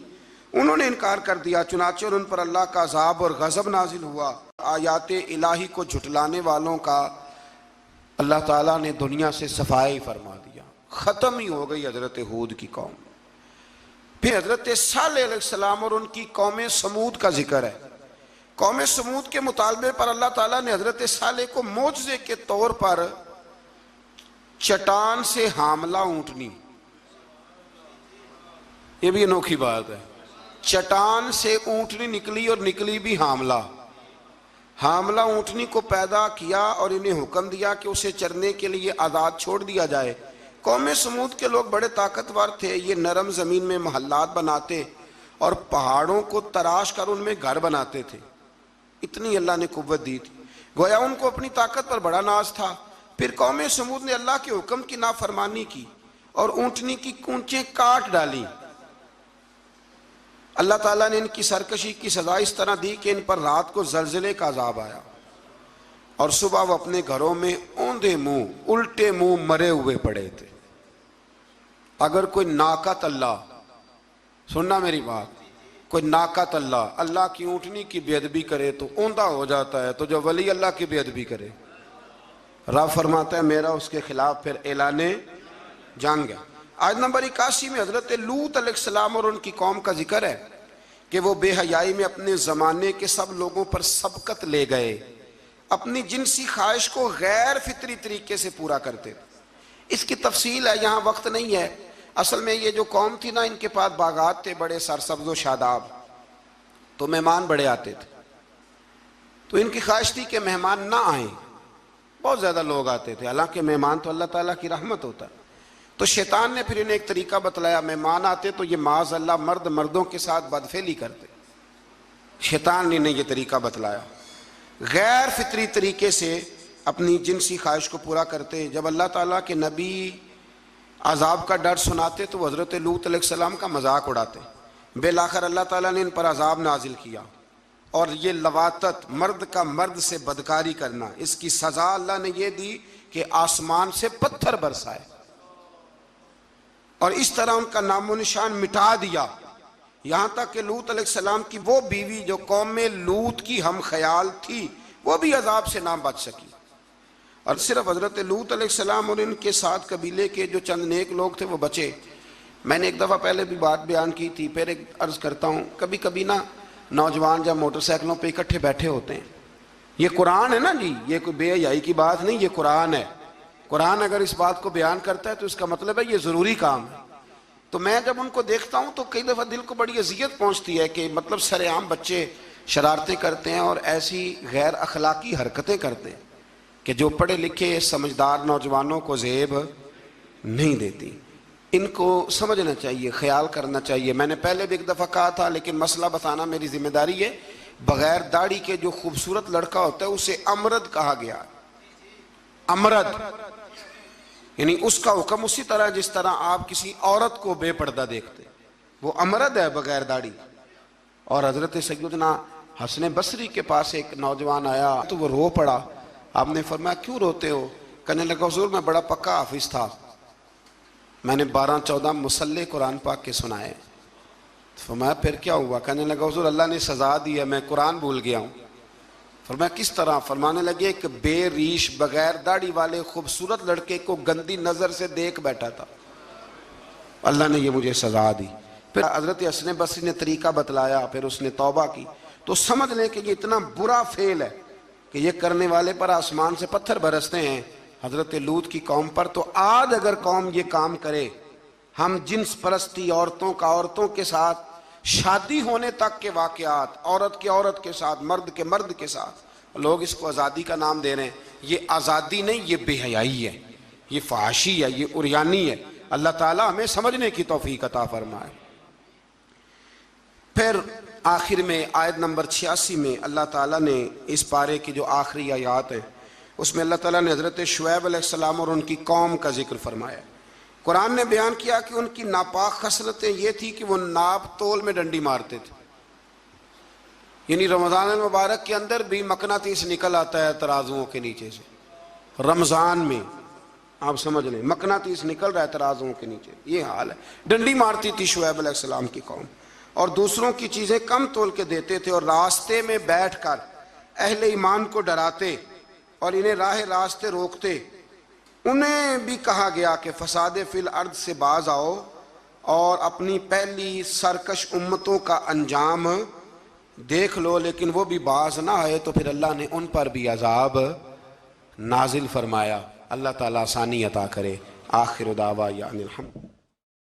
انہوں نے انکار کر دیا، چنانچہ ان پر اللہ کا عذاب اور غضب نازل ہوا۔ آیات الہی کو جھٹلانے والوں کا اللہ تعالیٰ نے دنیا سے صفائی فرما دیا، ختم ہی ہو گئی حضرت ہود کی قوم۔ پھر حضرت صالح علیہ السلام اور ان کی قوم سمود کا ذکر ہے۔ قوم سمود کے مطالبے پر اللہ تعالیٰ نے حضرت صالح کو معجزے کے طور پر چٹان سے حاملہ اونٹنی، یہ بھی انوکھی بات ہے، چٹان سے اونٹنی نکلی اور نکلی بھی حاملہ۔ حاملہ اونٹنی کو پیدا کیا اور انہیں حکم دیا کہ اسے چرنے کے لیے آزاد چھوڑ دیا جائے۔ قوم سمود کے لوگ بڑے طاقتور تھے، یہ نرم زمین میں محلات بناتے اور پہاڑوں کو تراش کر ان میں گھر بناتے تھے، اتنی اللہ نے قوت دی تھی، گویا ان کو اپنی طاقت پر بڑا ناز تھا۔ پھر قوم سمود نے اللہ کے حکم کی نافرمانی کی اور اونٹنی کی کونچیں کاٹ ڈالی۔ اللہ تعالیٰ نے ان کی سرکشی کی سزا اس طرح دی کہ ان پر رات کو زلزلے کا عذاب آیا، اور صبح وہ اپنے گھروں میں اوندے منہ الٹے منہ مرے ہوئے پڑے تھے۔ اگر کوئی ناقت اللہ، سننا میری بات، کوئی ناقت اللہ کی اونٹنی کی بے ادبی کرے تو اوندا ہو جاتا ہے، تو جو ولی اللہ کی بے ادبی کرے، رب فرماتا ہے میرا اس کے خلاف پھر اعلان جنگ ہے۔ آیت نمبر 81 میں حضرت لوط علیہ السلام اور ان کی قوم کا ذکر ہے کہ وہ بے حیائی میں اپنے زمانے کے سب لوگوں پر سبقت لے گئے، اپنی جنسی خواہش کو غیر فطری طریقے سے پورا کرتے تھے۔ اس کی تفصیل ہے، یہاں وقت نہیں ہے۔ اصل میں یہ جو قوم تھی نا، ان کے پاس باغات تھے بڑے سرسبز و شاداب، تو مہمان بڑے آتے تھے، تو ان کی خواہش تھی کہ مہمان نہ آئیں، بہت زیادہ لوگ آتے تھے، حالانکہ مہمان تو اللہ تعالیٰ کی رحمت ہوتا ہے۔ تو شیطان نے پھر انہیں ایک طریقہ بتلایا، مہمان آتے تو یہ معاذ اللہ مردوں کے ساتھ بدفعلی کرتے، شیطان نے انہیں یہ طریقہ بتلایا، غیر فطری طریقے سے اپنی جنسی خواہش کو پورا کرتے۔ جب اللہ تعالیٰ کے نبی عذاب کا ڈر سناتے تو حضرت لوط علیہ السلام کا مذاق اڑاتے، بالآخر اللہ تعالیٰ نے ان پر عذاب نازل کیا، اور یہ لواطت، مرد کا مرد سے بدکاری کرنا، اس کی سزا اللہ نے یہ دی کہ آسمان سے پتھر برسائے، اور اس طرح ان کا نام و نشان مٹا دیا، یہاں تک کہ لوط علیہ السلام کی وہ بیوی جو قوم میں لوط کی ہم خیال تھی، وہ بھی عذاب سے نہ بچ سکی۔ اور صرف حضرت لوط علیہ السلام اور ان کے ساتھ قبیلے کے جو چند نیک لوگ تھے وہ بچے۔ میں نے ایک دفعہ پہلے بھی بات بیان کی تھی، پھر ایک عرض کرتا ہوں، کبھی کبھی نا نوجوان جب موٹر سائیکلوں پہ اکٹھے بیٹھے ہوتے ہیں، یہ قرآن ہے نا جی، یہ کوئی بے حیائی کی بات نہیں، یہ قرآن ہے۔ قرآن اگر اس بات کو بیان کرتا ہے تو اس کا مطلب ہے یہ ضروری کام ہے۔ تو میں جب ان کو دیکھتا ہوں تو کئی دفعہ دل کو بڑی اذیت پہنچتی ہے کہ مطلب سر عام بچے شرارتیں کرتے ہیں اور ایسی غیر اخلاقی حرکتیں کرتے ہیں کہ جو پڑھے لکھے سمجھدار نوجوانوں کو زیب نہیں دیتی۔ ان کو سمجھنا چاہیے، خیال کرنا چاہیے۔ میں نے پہلے بھی ایک دفعہ کہا تھا، لیکن مسئلہ بتانا میری ذمہ داری ہے، بغیر داڑھی کے جو خوبصورت لڑکا ہوتا ہے اسے امرد کہا گیا، امرد، یعنی اس کا حکم اسی طرح جس طرح آپ کسی عورت کو بے پردہ دیکھتے، وہ امرد ہے بغیر داڑھی۔ اور حضرت سیدنا حسن بصری کے پاس ایک نوجوان آیا تو وہ رو پڑا، آپ نے فرمایا کیوں روتے ہو؟ کہنے لگا حضور میں بڑا پکا حافظ تھا، میں نے 12-14 مصلے قرآن پاک کے سنائے۔ فرمایا پھر کیا ہوا؟ کہنے لگا حضور اللہ نے سزا دی ہے، میں قرآن بھول گیا ہوں۔ فرمایا کس طرح؟ فرمانے لگے کہ بے ریش بغیر داڑھی والے خوبصورت لڑکے کو گندی نظر سے دیکھ بیٹھا تھا، اللہ نے یہ مجھے سزا دی۔ پھر حضرت حسن بصری نے طریقہ بتلایا، پھر اس نے توبہ کی، تو سمجھ لیں کہ یہ اتنا برا فعل ہے کہ یہ کرنے والے پر آسمان سے پتھر برستے ہیں۔ حضرت لوط کی قوم پر تو آج اگر قوم یہ کام کرے، ہم جنس پرستی، عورتوں کے ساتھ شادی ہونے تک کے واقعات، عورت کے عورت کے ساتھ، مرد کے مرد کے ساتھ، لوگ اس کو آزادی کا نام دے رہے ہیں۔ یہ آزادی نہیں، یہ بے حیائی ہے، یہ فحاشی ہے، یہ عریانی ہے۔ اللہ تعالیٰ ہمیں سمجھنے کی توفیق عطا فرمائے۔ پھر آخر میں آیت نمبر 86 میں اللہ تعالیٰ نے اس پارے کی جو آخری آیات ہیں اس میں اللہ تعالیٰ نے حضرت شعیب علیہ السلام اور ان کی قوم کا ذکر فرمایا۔ قرآن نے بیان کیا کہ ان کی ناپاک خصلتیں یہ تھی کہ وہ ناپ تول میں ڈنڈی مارتے تھے، یعنی رمضان المبارک کے اندر بھی مقناطیس نکل آتا ہے ترازوؤں کے نیچے سے، رمضان میں آپ سمجھ لیں مقناطیس نکل رہا ہے ترازوؤں کے نیچے، یہ حال ہے۔ ڈنڈی مارتی تھی شعیب علیہ السلام کی قوم، اور دوسروں کی چیزیں کم تول کے دیتے تھے، اور راستے میں بیٹھ کر اہل ایمان کو ڈراتے اور انہیں راہ راستے روکتے۔ انہیں بھی کہا گیا کہ فساد فی الارض سے باز آؤ اور اپنی پہلی سرکش امتوں کا انجام دیکھ لو، لیکن وہ بھی باز نہ آئے تو پھر اللہ نے ان پر بھی عذاب نازل فرمایا۔ اللہ تعالیٰ آسانی عطا کرے۔ آخر دعوانا الحمد۔